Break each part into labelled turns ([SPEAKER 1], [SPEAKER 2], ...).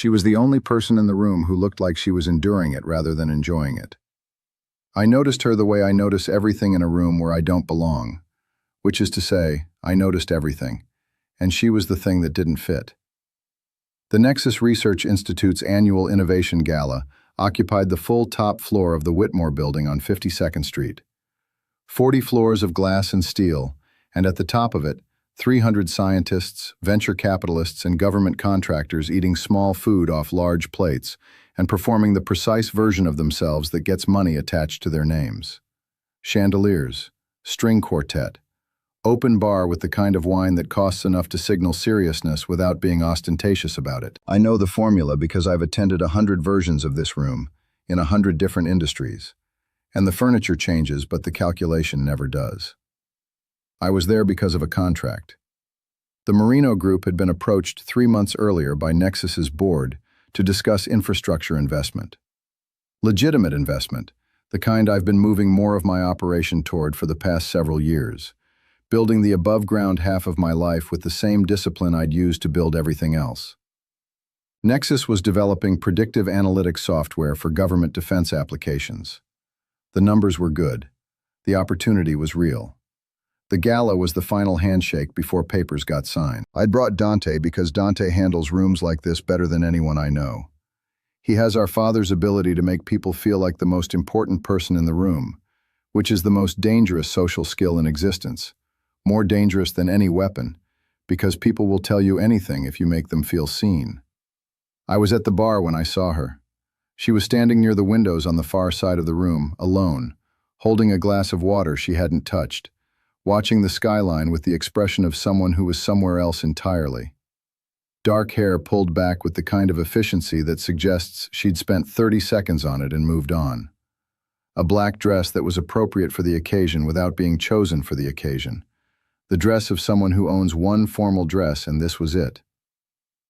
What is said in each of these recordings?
[SPEAKER 1] She was the only person in the room who looked like she was enduring it rather than enjoying it. I noticed her the way I notice everything in a room where I don't belong, which is to say, I noticed everything, and she was the thing that didn't fit. The Nexus Research Institute's annual Innovation Gala occupied the full top floor of the Whitmore Building on 52nd Street. 40 floors of glass and steel, and at the top of it, 300 scientists, venture capitalists, and government contractors eating small food off large plates and performing the precise version of themselves that gets money attached to their names. Chandeliers, string quartet, open bar with the kind of wine that costs enough to signal seriousness without being ostentatious about it. I know the formula because I've attended 100 versions of this room in 100 different industries, and the furniture changes, but the calculation never does. I was there because of a contract. The Marino Group had been approached 3 months earlier by Nexus's board to discuss infrastructure investment. Legitimate investment, the kind I've been moving more of my operation toward for the past several years, building the above-ground half of my life with the same discipline I'd used to build everything else. Nexus was developing predictive analytics software for government defense applications. The numbers were good. The opportunity was real. The gala was the final handshake before papers got signed. I'd brought Dante because Dante handles rooms like this better than anyone I know. He has our father's ability to make people feel like the most important person in the room, which is the most dangerous social skill in existence, more dangerous than any weapon, because people will tell you anything if you make them feel seen. I was at the bar when I saw her. She was standing near the windows on the far side of the room, alone, holding a glass of water she hadn't touched, watching the skyline with the expression of someone who was somewhere else entirely. Dark hair pulled back with the kind of efficiency that suggests she'd spent 30 seconds on it and moved on. A black dress that was appropriate for the occasion without being chosen for the occasion. The dress of someone who owns one formal dress, and this was it.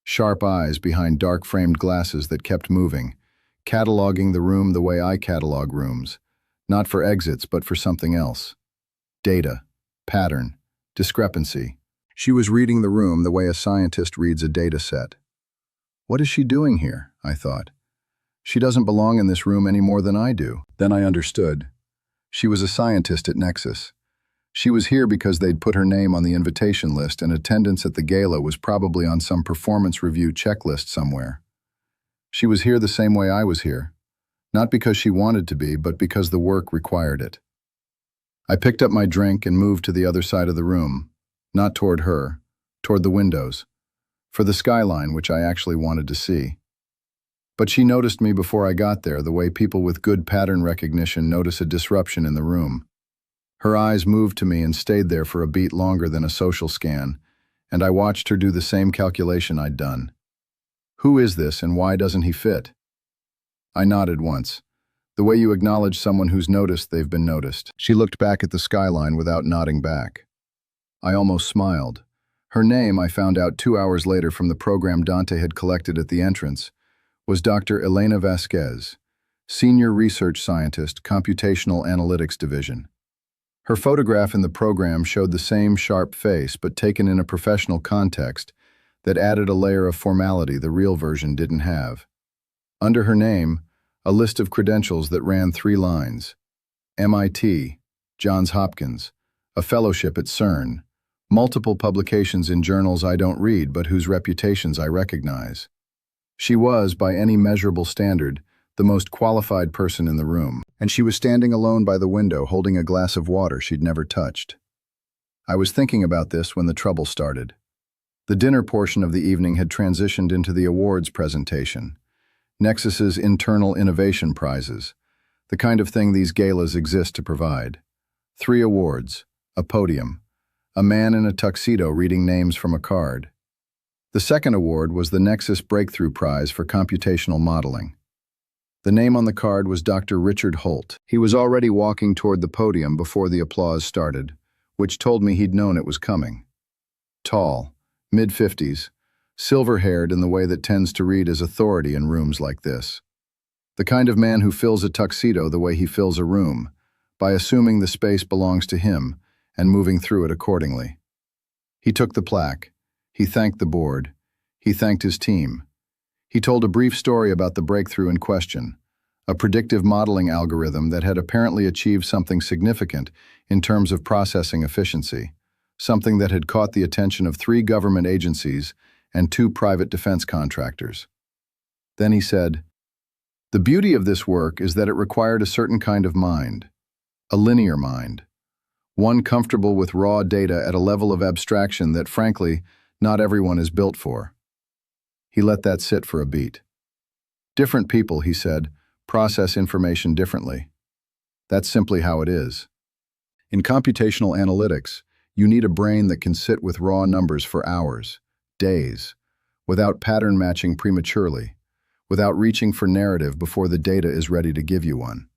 [SPEAKER 1] Sharp eyes behind dark-framed glasses that kept moving, cataloging the room the way I catalog rooms, not for exits but for something else. Data. Pattern, discrepancy. She was reading the room the way a scientist reads a data set. What is she doing here? I thought. She doesn't belong in this room any more than I do. Then I understood. She was a scientist at Nexus. She was here because they'd put her name on the invitation list, and attendance at the gala was probably on some performance review checklist somewhere. She was here the same way I was here, not because she wanted to be, but because the work required it. I picked up my drink and moved to the other side of the room, not toward her, toward the windows, for the skyline which I actually wanted to see. But she noticed me before I got there, the way people with good pattern recognition notice a disruption in the room. Her eyes moved to me and stayed there for a beat longer than a social scan, and I watched her do the same calculation I'd done. Who is this and why doesn't he fit? I nodded once. The way you acknowledge someone who's noticed they've been noticed. She looked back at the skyline without nodding back. I almost smiled. Her name, I found out 2 hours later from the program Dante had collected at the entrance, was Dr. Elena Vasquez, Senior Research Scientist, Computational Analytics Division. Her photograph in the program showed the same sharp face, but taken in a professional context that added a layer of formality the real version didn't have. Under her name, a list of credentials that ran 3 lines. MIT, Johns Hopkins, a fellowship at CERN, multiple publications in journals I don't read but whose reputations I recognize. She was, by any measurable standard, the most qualified person in the room, and she was standing alone by the window holding a glass of water she'd never touched. I was thinking about this when the trouble started. The dinner portion of the evening had transitioned into the awards presentation. Nexus's internal innovation prizes, the kind of thing these galas exist to provide. 3 awards, a podium, a man in a tuxedo reading names from a card. The second award was the Nexus Breakthrough Prize for Computational Modeling. The name on the card was Dr. Richard Holt. He was already walking toward the podium before the applause started, which told me he'd known it was coming. Tall, mid-50s, silver-haired in the way that tends to read as authority in rooms like this. The kind of man who fills a tuxedo the way he fills a room, by assuming the space belongs to him and moving through it accordingly. He took the plaque. He thanked the board. He thanked his team. He told a brief story about the breakthrough in question, a predictive modeling algorithm that had apparently achieved something significant in terms of processing efficiency, something that had caught the attention of 3 government agencies and 2 private defense contractors. Then he said, "The beauty of this work is that it required a certain kind of mind, a linear mind, one comfortable with raw data at a level of abstraction that, frankly, not everyone is built for." He let that sit for a beat. Different people, he said, process information differently. That's simply how it is. In computational analytics, you need a brain that can sit with raw numbers for hours, days, without pattern matching prematurely, without reaching for narrative before the data is ready to give you one.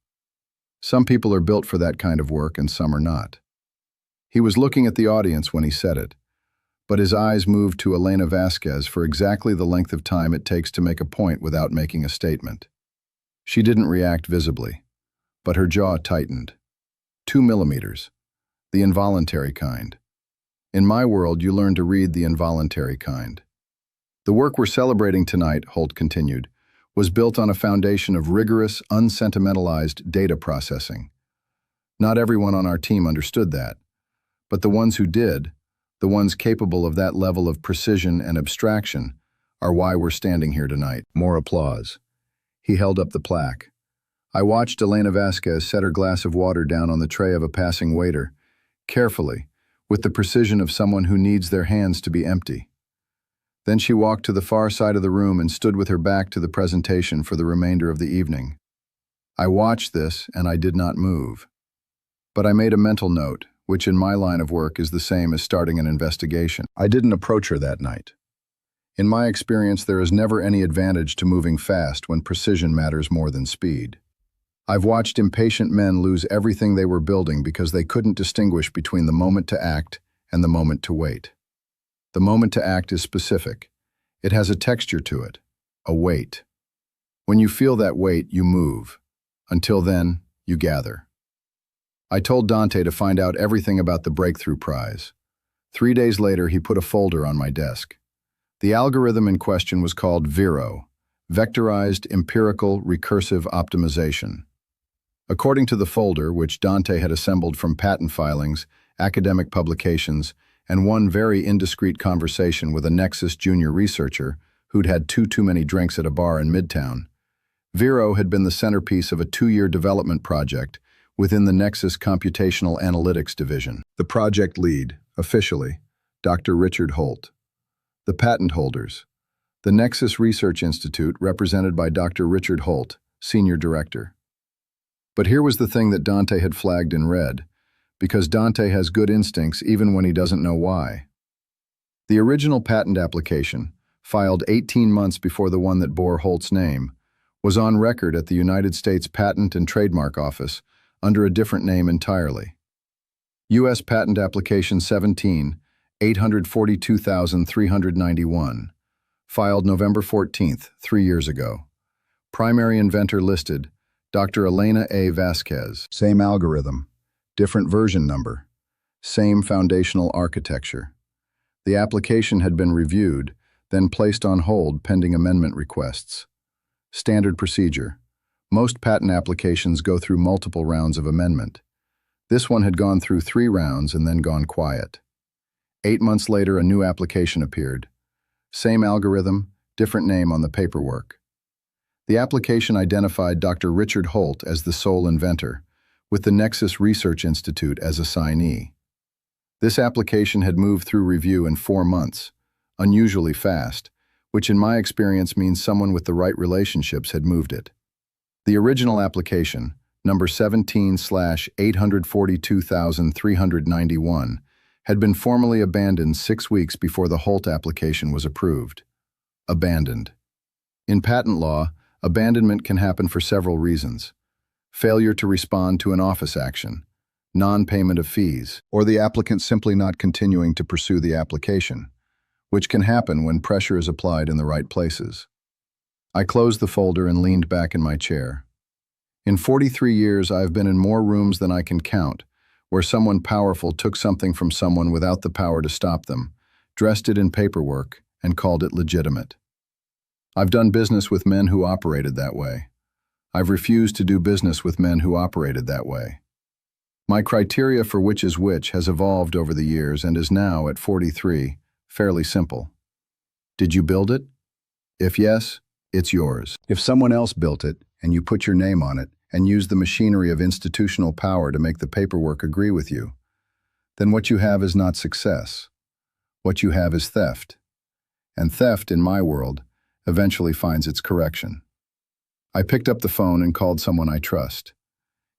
[SPEAKER 1] Some people are built for that kind of work and some are not. He was looking at the audience when he said it, but his eyes moved to Elena Vasquez for exactly the length of time it takes to make a point without making a statement. She didn't react visibly, but her jaw tightened. 2 millimeters, the involuntary kind. In my world, you learn to read the involuntary kind. The work we're celebrating tonight, Holt continued, was built on a foundation of rigorous, unsentimentalized data processing. Not everyone on our team understood that, but the ones who did, the ones capable of that level of precision and abstraction, are why we're standing here tonight. More applause. He held up the plaque. I watched Elena Vasquez set her glass of water down on the tray of a passing waiter, carefully, with the precision of someone who needs their hands to be empty. Then she walked to the far side of the room and stood with her back to the presentation for the remainder of the evening. I watched this, and I did not move. But I made a mental note, which in my line of work is the same as starting an investigation. I didn't approach her that night. In my experience, there is never any advantage to moving fast when precision matters more than speed. I've watched impatient men lose everything they were building because they couldn't distinguish between the moment to act and the moment to wait. The moment to act is specific. It has a texture to it, a weight. When you feel that weight, you move. Until then, you gather. I told Dante to find out everything about the Breakthrough Prize. 3 days later, he put a folder on my desk. The algorithm in question was called VERO, Vectorized Empirical Recursive Optimization. According to the folder, which Dante had assembled from patent filings, academic publications, and one very indiscreet conversation with a Nexus junior researcher who'd had too many drinks at a bar in Midtown, VERO had been the centerpiece of a 2-year development project within the Nexus Computational Analytics Division. The project lead, officially, Dr. Richard Holt. The patent holders, the Nexus Research Institute, represented by Dr. Richard Holt, Senior Director. But here was the thing that Dante had flagged in red, because Dante has good instincts even when he doesn't know why. The original patent application, filed 18 months before the one that bore Holt's name, was on record at the United States Patent and Trademark Office under a different name entirely. U.S. Patent Application 17, 842,391, filed November 14th, 3 years ago. Primary inventor listed, Dr. Elena A. Vasquez. Same algorithm, different version number, same foundational architecture. The application had been reviewed, then placed on hold pending amendment requests. Standard procedure. Most patent applications go through multiple rounds of amendment. This one had gone through 3 rounds and then gone quiet. 8 months later, a new application appeared. Same algorithm, different name on the paperwork. The application identified Dr. Richard Holt as the sole inventor, with the Nexus Research Institute as assignee. This application had moved through review in 4 months, unusually fast, which in my experience means someone with the right relationships had moved it. The original application, number 17/842,391, had been formally abandoned 6 weeks before the Holt application was approved. Abandoned. In patent law, abandonment can happen for several reasons. Failure to respond to an office action, non-payment of fees, or the applicant simply not continuing to pursue the application, which can happen when pressure is applied in the right places. I closed the folder and leaned back in my chair. In 43 years, I have been in more rooms than I can count, where someone powerful took something from someone without the power to stop them, dressed it in paperwork, and called it legitimate. I've done business with men who operated that way. I've refused to do business with men who operated that way. My criteria for which is which has evolved over the years and is now, at 43, fairly simple. Did you build it? If yes, it's yours. If someone else built it, and you put your name on it, and used the machinery of institutional power to make the paperwork agree with you, then what you have is not success. What you have is theft. And theft, in my world, eventually finds its correction. I picked up the phone and called someone I trust.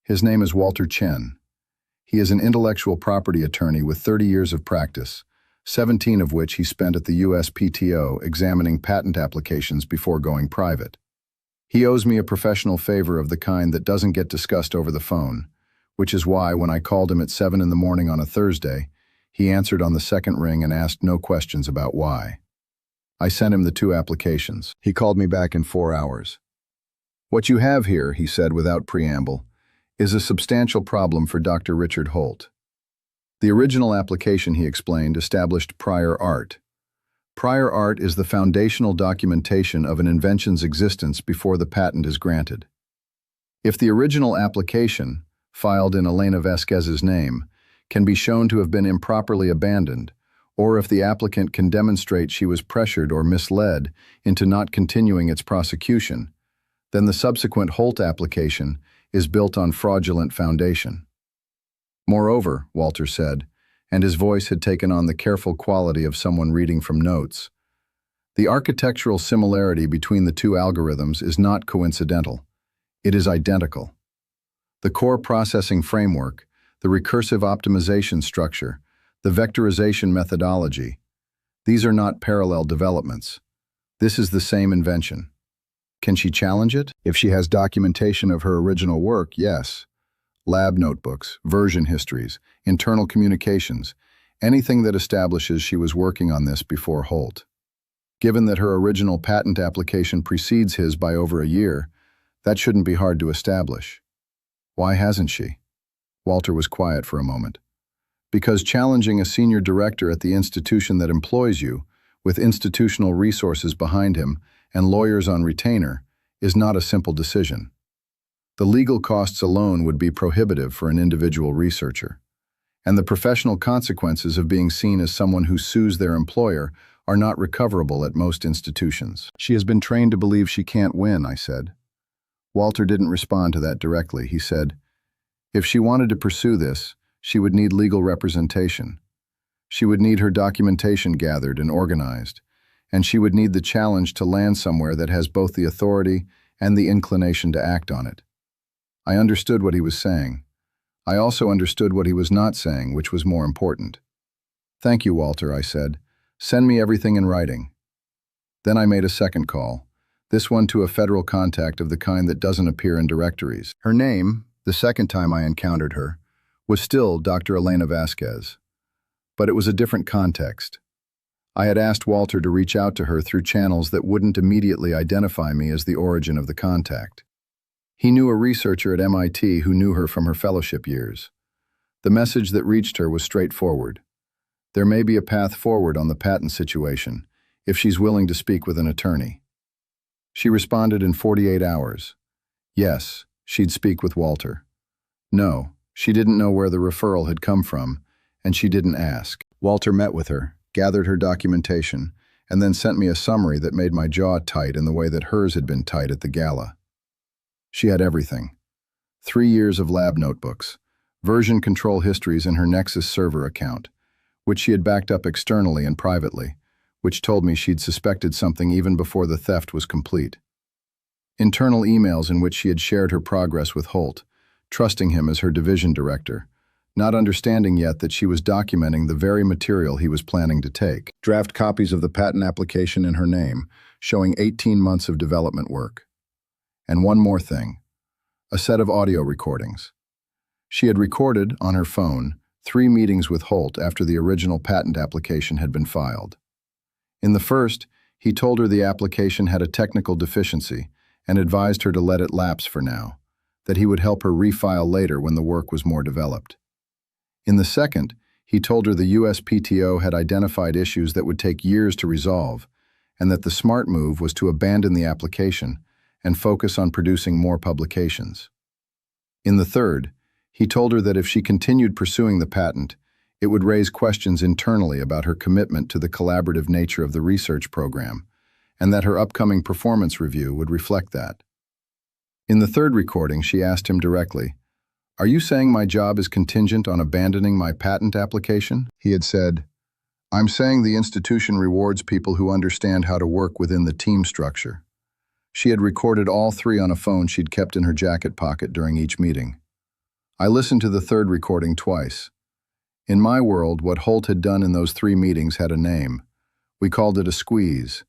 [SPEAKER 1] His name is Walter Chen. He is an intellectual property attorney with 30 years of practice, 17 of which he spent at the USPTO examining patent applications before going private. He owes me a professional favor of the kind that doesn't get discussed over the phone, which is why when I called him at 7 in the morning on a Thursday, he answered on the second ring and asked no questions about why. I sent him the 2 applications. He called me back in 4 hours. What you have here, he said without preamble, is a substantial problem for Dr. Richard Holt. The original application, he explained, established prior art. Prior art is the foundational documentation of an invention's existence before the patent is granted. If the original application, filed in Elena Vasquez's name, can be shown to have been improperly abandoned, or if the applicant can demonstrate she was pressured or misled into not continuing its prosecution, then the subsequent Holt application is built on fraudulent foundation. Moreover, Walter said, and his voice had taken on the careful quality of someone reading from notes, the architectural similarity between the 2 algorithms is not coincidental. It is identical. The core processing framework, the recursive optimization structure, the vectorization methodology, these are not parallel developments. This is the same invention. Can she challenge it? If she has documentation of her original work, yes. Lab notebooks, version histories, internal communications, anything that establishes she was working on this before Holt. Given that her original patent application precedes his by over a year, that shouldn't be hard to establish. Why hasn't she? Walter was quiet for a moment. Because challenging a senior director at the institution that employs you, with institutional resources behind him and lawyers on retainer, is not a simple decision. The legal costs alone would be prohibitive for an individual researcher, and the professional consequences of being seen as someone who sues their employer are not recoverable at most institutions. She has been trained to believe she can't win, I said. Walter didn't respond to that directly. He said, if she wanted to pursue this, she would need legal representation. She would need her documentation gathered and organized, and she would need the challenge to land somewhere that has both the authority and the inclination to act on it. I understood what he was saying. I also understood what he was not saying, which was more important. Thank you, Walter, I said. Send me everything in writing. Then I made a second call, this one to a federal contact of the kind that doesn't appear in directories. Her name, the second time I encountered her, was still Dr. Elena Vasquez, but it was a different context. I had asked Walter to reach out to her through channels that wouldn't immediately identify me as the origin of the contact. He knew a researcher at MIT who knew her from her fellowship years. The message that reached her was straightforward. There may be a path forward on the patent situation, if she's willing to speak with an attorney. She responded in 48 hours. Yes, she'd speak with Walter. No, she didn't know where the referral had come from, and she didn't ask. Walter met with her, gathered her documentation, and then sent me a summary that made my jaw tight in the way that hers had been tight at the gala. She had everything. 3 years of lab notebooks, version control histories in her Nexus server account, which she had backed up externally and privately, which told me she'd suspected something even before the theft was complete. Internal emails in which she had shared her progress with Holt, trusting him as her division director, not understanding yet that she was documenting the very material he was planning to take. Draft copies of the patent application in her name, showing 18 months of development work. And one more thing, a set of audio recordings. She had recorded, on her phone, 3 meetings with Holt after the original patent application had been filed. In the first, he told her the application had a technical deficiency and advised her to let it lapse for now, that he would help her refile later when the work was more developed. In the second, he told her the USPTO had identified issues that would take years to resolve, and that the smart move was to abandon the application and focus on producing more publications. In the third, he told her that if she continued pursuing the patent, it would raise questions internally about her commitment to the collaborative nature of the research program, and that her upcoming performance review would reflect that. In the third recording, she asked him directly, "Are you saying my job is contingent on abandoning my patent application?" He had said, "I'm saying the institution rewards people who understand how to work within the team structure." She had recorded all three on a phone she'd kept in her jacket pocket during each meeting. I listened to the third recording twice. In my world, what Holt had done in those 3 meetings had a name. We called it a squeeze.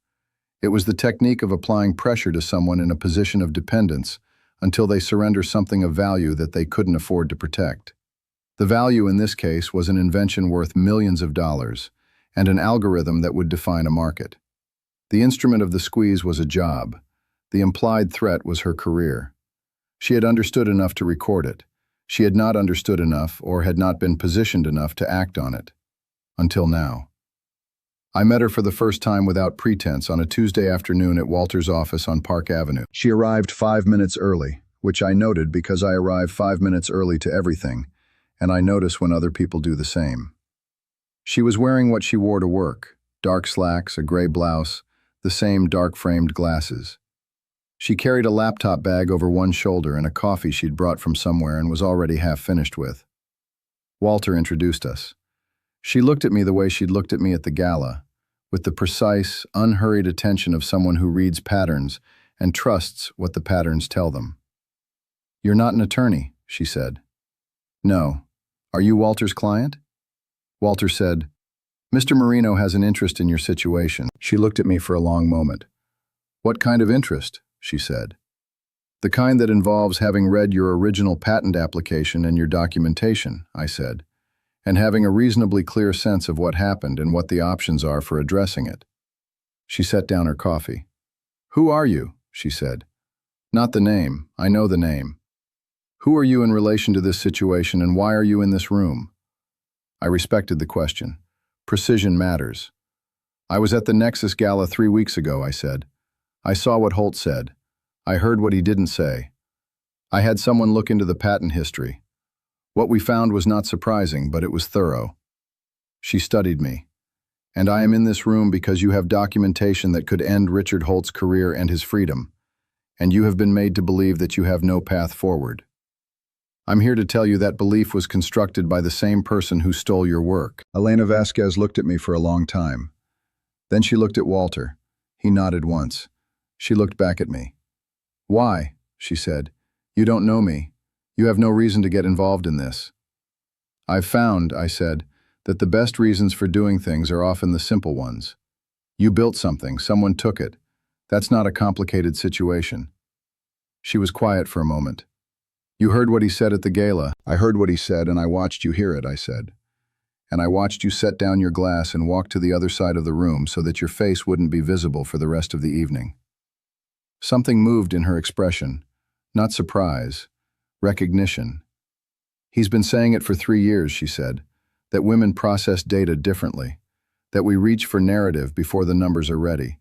[SPEAKER 1] It was the technique of applying pressure to someone in a position of dependence until they surrender something of value that they couldn't afford to protect. The value in this case was an invention worth millions of dollars and an algorithm that would define a market. The instrument of the squeeze was a job. The implied threat was her career. She had understood enough to record it. She had not understood enough or had not been positioned enough to act on it. Until now. I met her for the first time without pretense on a Tuesday afternoon at Walter's office on Park Avenue. She arrived 5 minutes early, which I noted because I arrive 5 minutes early to everything, and I notice when other people do the same. She was wearing what she wore to work, dark slacks, a gray blouse, the same dark-framed glasses. She carried a laptop bag over one shoulder and a coffee she'd brought from somewhere and was already half finished with. Walter introduced us. She looked at me the way she'd looked at me at the gala, with the precise, unhurried attention of someone who reads patterns and trusts what the patterns tell them. "You're not an attorney," she said. "No. Are you Walter's client?" Walter said, "Mr. Marino has an interest in your situation." She looked at me for a long moment. "What kind of interest?" she said. "The kind that involves having read your original patent application and your documentation," I said, "and having a reasonably clear sense of what happened and what the options are for addressing it." She set down her coffee. "Who are you?" she said. "Not the name. I know the name. Who are you in relation to this situation and why are you in this room?" I respected the question. Precision matters. "I was at the Nexus Gala 3 weeks ago," I said. "I saw what Holt said. I heard what he didn't say. I had someone look into the patent history. What we found was not surprising, but it was thorough." She studied me. "And I am in this room because you have documentation that could end Richard Holt's career and his freedom, and you have been made to believe that you have no path forward. I'm here to tell you that belief was constructed by the same person who stole your work." Elena Vasquez looked at me for a long time. Then she looked at Walter. He nodded once. She looked back at me. "Why?" she said. "You don't know me. You have no reason to get involved in this." "I've found," I said, "that the best reasons for doing things are often the simple ones. You built something, someone took it. That's not a complicated situation." She was quiet for a moment. "You heard what he said at the gala." "I heard what he said and I watched you hear it," I said. "And I watched you set down your glass and walk to the other side of the room so that your face wouldn't be visible for the rest of the evening." Something moved in her expression. Not surprise. Recognition. "He's been saying it for 3 years," she said, "that women process data differently, that we reach for narrative before the numbers are ready,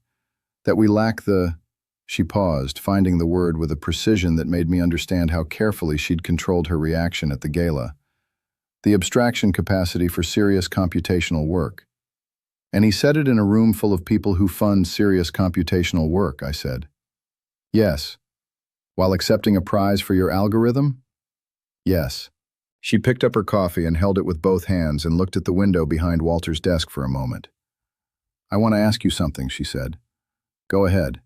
[SPEAKER 1] that we lack the—" She paused, finding the word with a precision that made me understand how carefully she'd controlled her reaction at the gala. "The abstraction capacity for serious computational work." "And he said it in a room full of people who fund serious computational work," I said. "Yes. While accepting a prize for your algorithm?" "Yes." She picked up her coffee and held it with both hands and looked at the window behind Walter's desk for a moment. "I want to ask you something," she said. "Go ahead.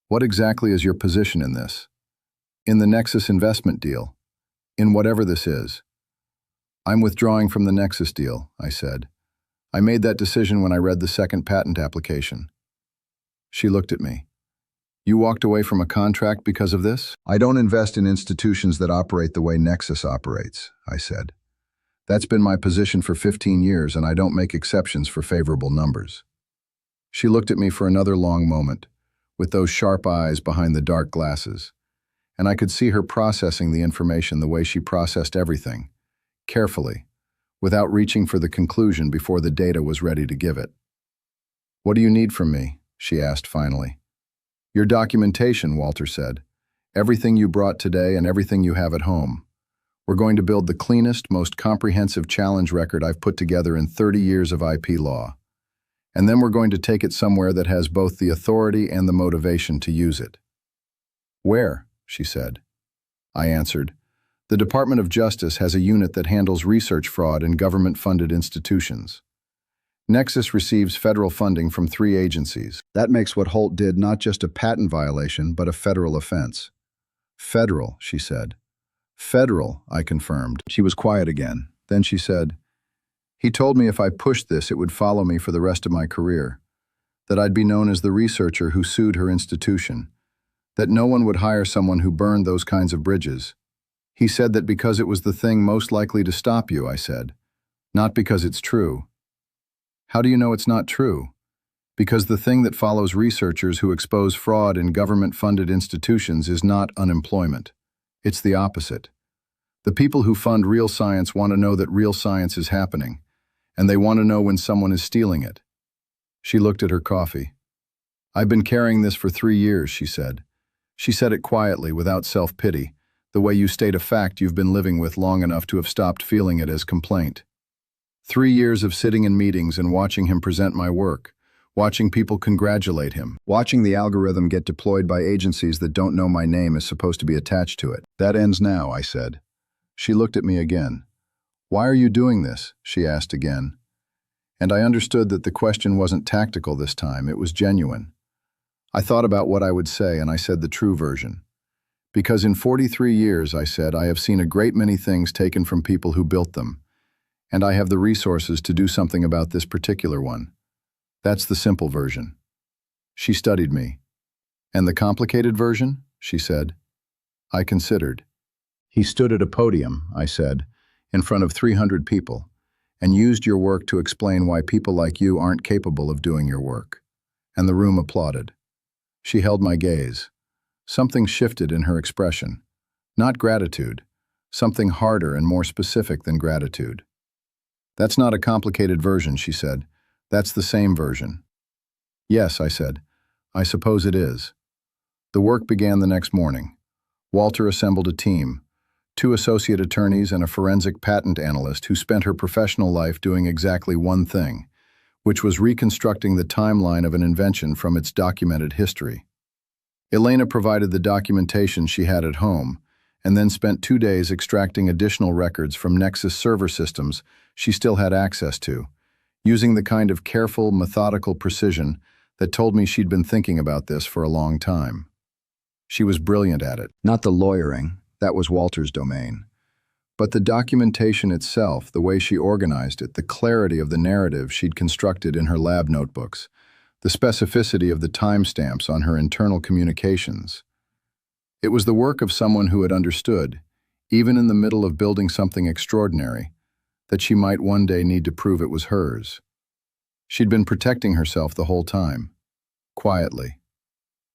[SPEAKER 1] What exactly is your position in this? In the Nexus investment deal? In whatever this is?" "I'm withdrawing from the Nexus deal," I said. "I made that decision when I read the second patent application." She looked at me. "You walked away from a contract because of this?" "I don't invest in institutions that operate the way Nexus operates," I said. "That's been my position for 15 years, and I don't make exceptions for favorable numbers." She looked at me for another long moment, with those sharp eyes behind the dark glasses, and I could see her processing the information the way she processed everything, carefully, without reaching for the conclusion before the data was ready to give it. "What do you need from me?" she asked finally. Your documentation, Walter said. Everything you brought today and everything you have at home. We're going to build the cleanest, most comprehensive challenge record I've put together in 30 years of IP law. And then we're going to take it somewhere that has both the authority and the motivation to use it. Where? She said. I answered, the Department of Justice has a unit that handles research fraud in government-funded institutions. Nexus receives federal funding from 3 agencies. That makes what Holt did not just a patent violation, but a federal offense. Federal, she said. Federal, I confirmed. She was quiet again. Then she said, he told me if I pushed this, it would follow me for the rest of my career, that I'd be known as the researcher who sued her institution, that no one would hire someone who burned those kinds of bridges. He said that because it was the thing most likely to stop you, I said, not because it's true. How do you know it's not true? Because the thing that follows researchers who expose fraud in government-funded institutions is not unemployment. It's the opposite. The people who fund real science want to know that real science is happening, and they want to know when someone is stealing it. She looked at her coffee. I've been carrying this for 3 years, she said. She said it quietly, without self-pity, the way you state a fact you've been living with long enough to have stopped feeling it as complaint. 3 years of sitting in meetings and watching him present my work, watching people congratulate him, watching the algorithm get deployed by agencies that don't know my name is supposed to be attached to it. That ends now, I said. She looked at me again. Why are you doing this? She asked again. And I understood that the question wasn't tactical this time, it was genuine. I thought about what I would say, and I said the true version. Because in 43 years, I said, I have seen a great many things taken from people who built them, and I have the resources to do something about this particular one. That's the simple version. She studied me. And the complicated version? She said. I considered. He stood at a podium, I said, in front of 300 people, and used your work to explain why people like you aren't capable of doing your work. And the room applauded. She held my gaze. Something shifted in her expression. Not gratitude. Something harder and more specific than gratitude. That's not a complicated version, she said. That's the same version. Yes, I said. I suppose it is. The work began the next morning. Walter assembled a team, 2 associate attorneys and a forensic patent analyst who spent her professional life doing exactly one thing, which was reconstructing the timeline of an invention from its documented history. Elena provided the documentation she had at home, and then spent 2 days extracting additional records from Nexus server systems she still had access to, using the kind of careful, methodical precision that told me she'd been thinking about this for a long time. She was brilliant at it. Not the lawyering, that was Walter's domain. But the documentation itself, the way she organized it, the clarity of the narrative she'd constructed in her lab notebooks, the specificity of the timestamps on her internal communications. It was the work of someone who had understood, even in the middle of building something extraordinary, that she might one day need to prove it was hers. She'd been protecting herself the whole time, quietly,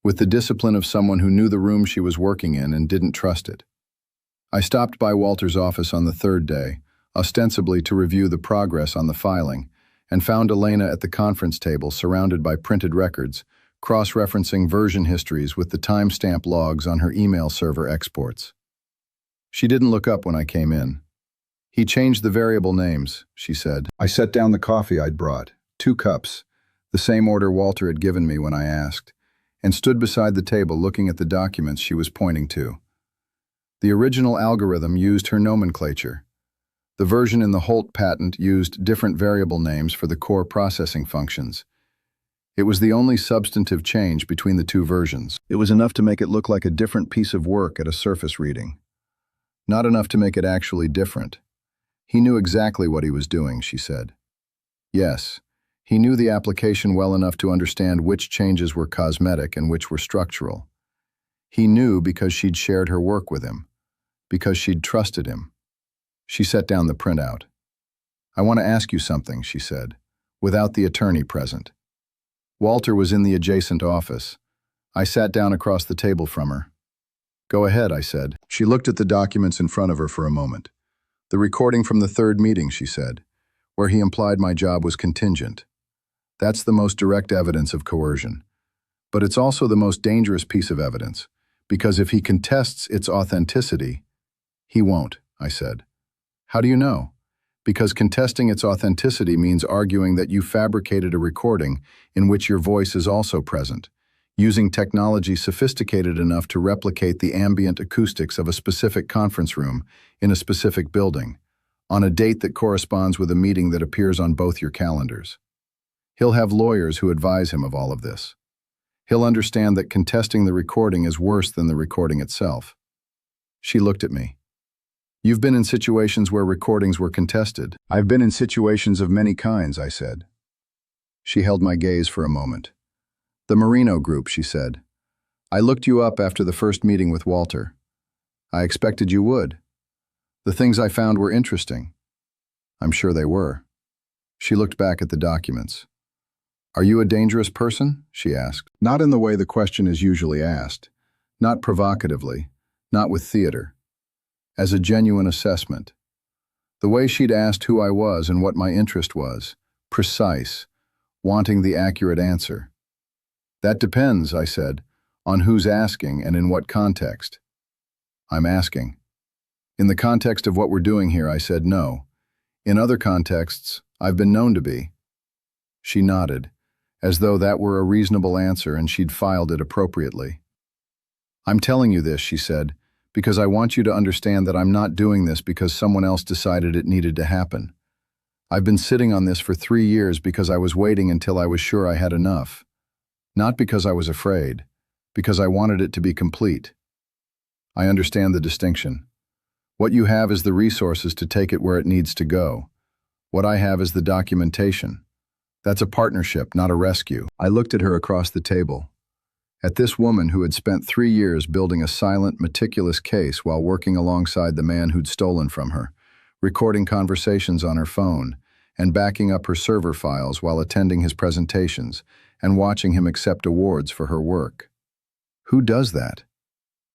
[SPEAKER 1] with the discipline of someone who knew the room she was working in and didn't trust it. I stopped by Walter's office on the 3rd day, ostensibly to review the progress on the filing, and found Elena at the conference table surrounded by printed records, cross-referencing version histories with the timestamp logs on her email server exports. She didn't look up when I came in. He changed the variable names, she said. I set down the coffee I'd brought, 2 cups, the same order Walter had given me when I asked, and stood beside the table looking at the documents she was pointing to. The original algorithm used her nomenclature. The version in the Holt patent used different variable names for the core processing functions. It was the only substantive change between the 2 versions. It was enough to make it look like a different piece of work at a surface reading. Not enough to make it actually different. He knew exactly what he was doing, she said. Yes, he knew the application well enough to understand which changes were cosmetic and which were structural. He knew because she'd shared her work with him, because she'd trusted him. She set down the printout. I want to ask you something, she said, without the attorney present. Walter was in the adjacent office. I sat down across the table from her. Go ahead, I said. She looked at the documents in front of her for a moment. The recording from the 3rd meeting, she said, where he implied my job was contingent. That's the most direct evidence of coercion. But it's also the most dangerous piece of evidence, because if he contests its authenticity, he won't, I said. How do you know? Because contesting its authenticity means arguing that you fabricated a recording in which your voice is also present, using technology sophisticated enough to replicate the ambient acoustics of a specific conference room in a specific building, on a date that corresponds with a meeting that appears on both your calendars. He'll have lawyers who advise him of all of this. He'll understand that contesting the recording is worse than the recording itself. She looked at me. You've been in situations where recordings were contested. I've been in situations of many kinds, I said. She held my gaze for a moment. The Marino Group, she said. I looked you up after the first meeting with Walter. I expected you would. The things I found were interesting. I'm sure they were. She looked back at the documents. Are you a dangerous person? She asked. Not in the way the question is usually asked. Not provocatively. Not with theater. As a genuine assessment. The way she'd asked who I was and what my interest was. Precise. Wanting the accurate answer. That depends, I said, on who's asking and in what context. I'm asking. In the context of what we're doing here, I said no. In other contexts, I've been known to be. She nodded, as though that were a reasonable answer and she'd filed it appropriately. I'm telling you this, she said, because I want you to understand that I'm not doing this because someone else decided it needed to happen. I've been sitting on this for 3 years because I was waiting until I was sure I had enough. Not because I was afraid, because I wanted it to be complete. I understand the distinction. What you have is the resources to take it where it needs to go. What I have is the documentation. That's a partnership, not a rescue. I looked at her across the table. At this woman who had spent 3 years building a silent, meticulous case while working alongside the man who'd stolen from her, recording conversations on her phone, and backing up her server files while attending his presentations, and watching him accept awards for her work. Who does that?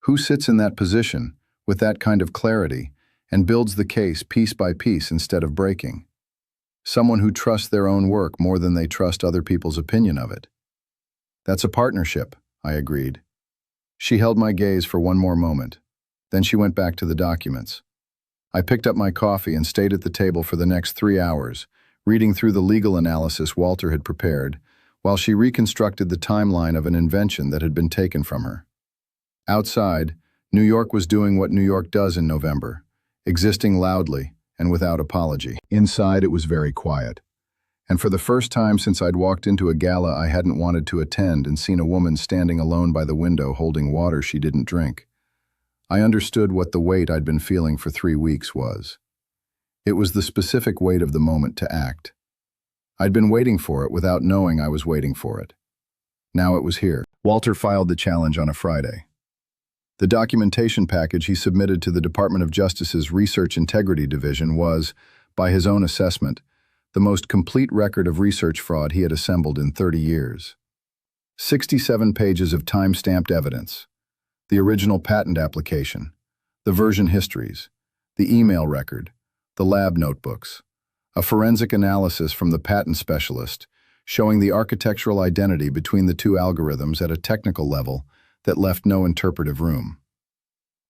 [SPEAKER 1] Who sits in that position, with that kind of clarity, and builds the case piece by piece instead of breaking? Someone who trusts their own work more than they trust other people's opinion of it. That's a partnership, I agreed. She held my gaze for one more moment. Then she went back to the documents. I picked up my coffee and stayed at the table for the next 3 hours, reading through the legal analysis Walter had prepared, while she reconstructed the timeline of an invention that had been taken from her. Outside, New York was doing what New York does in November, existing loudly and without apology. Inside, it was very quiet. And for the first time since I'd walked into a gala I hadn't wanted to attend and seen a woman standing alone by the window holding water she didn't drink, I understood what the weight I'd been feeling for 3 weeks was. It was the specific weight of the moment to act. I'd been waiting for it without knowing I was waiting for it. Now it was here. Walter filed the challenge on a Friday. The documentation package he submitted to the Department of Justice's Research Integrity Division was, by his own assessment, the most complete record of research fraud he had assembled in 30 years. 67 pages of time-stamped evidence, the original patent application, the version histories, the email record, the lab notebooks, a forensic analysis from the patent specialist showing the architectural identity between the 2 algorithms at a technical level that left no interpretive room,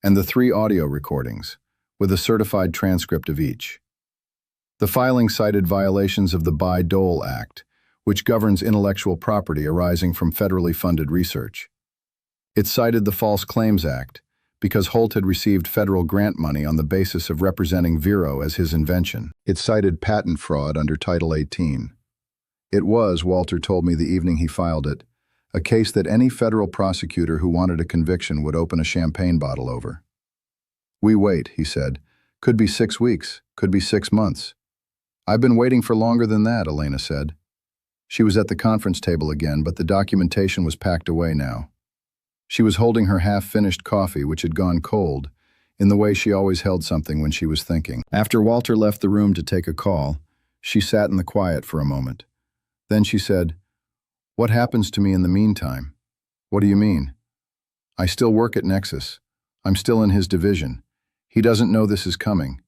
[SPEAKER 1] and the 3 audio recordings, with a certified transcript of each. The filing cited violations of the Bayh-Dole Act, which governs intellectual property arising from federally funded research. It cited the False Claims Act, because Holt had received federal grant money on the basis of representing Vero as his invention. It cited patent fraud under Title 18. It was, Walter told me the evening he filed it, a case that any federal prosecutor who wanted a conviction would open a champagne bottle over. We wait, he said. Could be 6 weeks, could be 6 months. I've been waiting for longer than that, Elena said. She was at the conference table again, but the documentation was packed away now. She was holding her half-finished coffee, which had gone cold, in the way she always held something when she was thinking. After Walter left the room to take a call, she sat in the quiet for a moment. Then she said, "What happens to me in the meantime?" "What do you mean?" "I still work at Nexus. I'm still in his division. He doesn't know this is coming.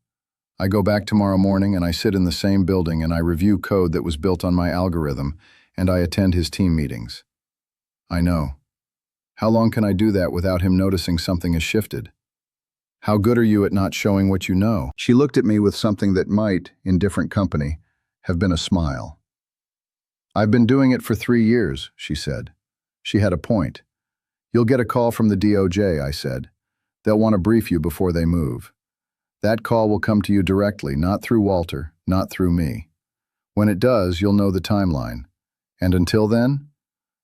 [SPEAKER 1] I go back tomorrow morning and I sit in the same building and I review code that was built on my algorithm and I attend his team meetings." I know. How long can I do that without him noticing something has shifted? How good are you at not showing what you know? She looked at me with something that might, in different company, have been a smile. I've been doing it for 3 years, she said. She had a point. You'll get a call from the DOJ, I said. They'll want to brief you before they move. That call will come to you directly, not through Walter, not through me. When it does, you'll know the timeline. And until then?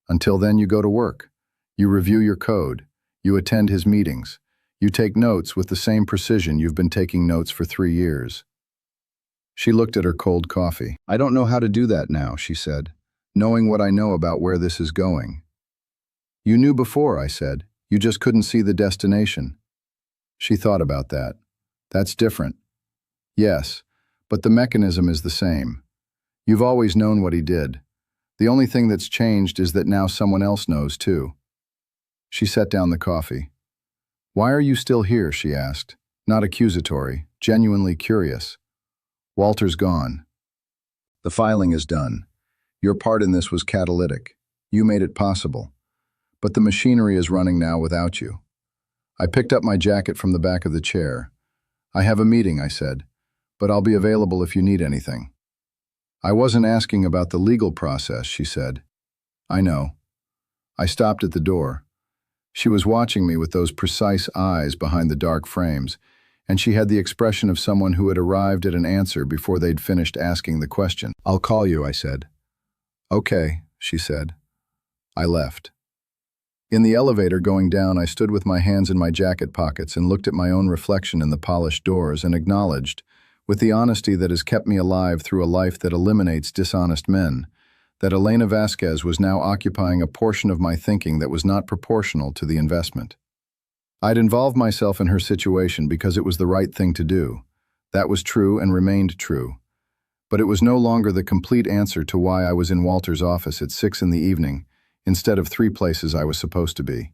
[SPEAKER 1] Until then, you go to work. You review your code. You attend his meetings. You take notes with the same precision you've been taking notes for 3 years. She looked at her cold coffee. I don't know how to do that now, she said, knowing what I know about where this is going. You knew before, I said. You just couldn't see the destination. She thought about that. That's different. Yes, but the mechanism is the same. You've always known what he did. The only thing that's changed is that now someone else knows too. She set down the coffee. Why are you still here, she asked, not accusatory, genuinely curious. Walter's gone. The filing is done. Your part in this was catalytic. You made it possible. But the machinery is running now without you. I picked up my jacket from the back of the chair. I have a meeting, I said, but I'll be available if you need anything. I wasn't asking about the legal process, she said. I know. I stopped at the door. She was watching me with those precise eyes behind the dark frames, and she had the expression of someone who had arrived at an answer before they'd finished asking the question. I'll call you, I said. Okay, she said. I left. In the elevator going down, I stood with my hands in my jacket pockets and looked at my own reflection in the polished doors and acknowledged, with the honesty that has kept me alive through a life that eliminates dishonest men, that Elena Vasquez was now occupying a portion of my thinking that was not proportional to the investment. I'd involved myself in her situation because it was the right thing to do. That was true and remained true. But it was no longer the complete answer to why I was in Walter's office at 6 in the evening, instead of 3 places I was supposed to be.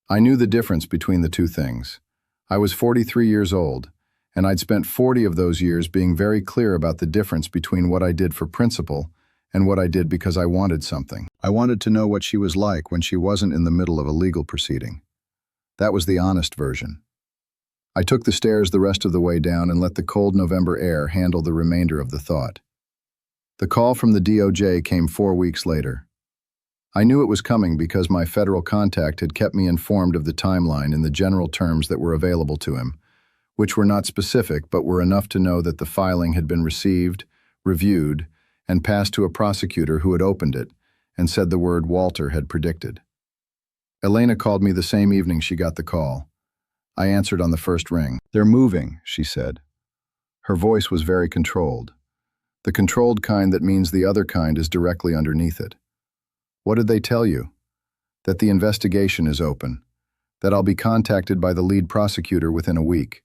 [SPEAKER 1] I knew the difference between the two things. I was 43 years old, and I'd spent 40 of those years being very clear about the difference between what I did for principle and what I did because I wanted something. I wanted to know what she was like when she wasn't in the middle of a legal proceeding. That was the honest version. I took the stairs the rest of the way down and let the cold November air handle the remainder of the thought. The call from the DOJ came 4 weeks later. I knew it was coming because my federal contact had kept me informed of the timeline in the general terms that were available to him, which were not specific but were enough to know that the filing had been received, reviewed, and passed to a prosecutor who had opened it and said the word Walter had predicted. Elena called me the same evening she got the call. I answered on the first ring. They're moving, she said. Her voice was very controlled. The controlled kind that means the other kind is directly underneath it. What did they tell you? That the investigation is open. That I'll be contacted by the lead prosecutor within a week.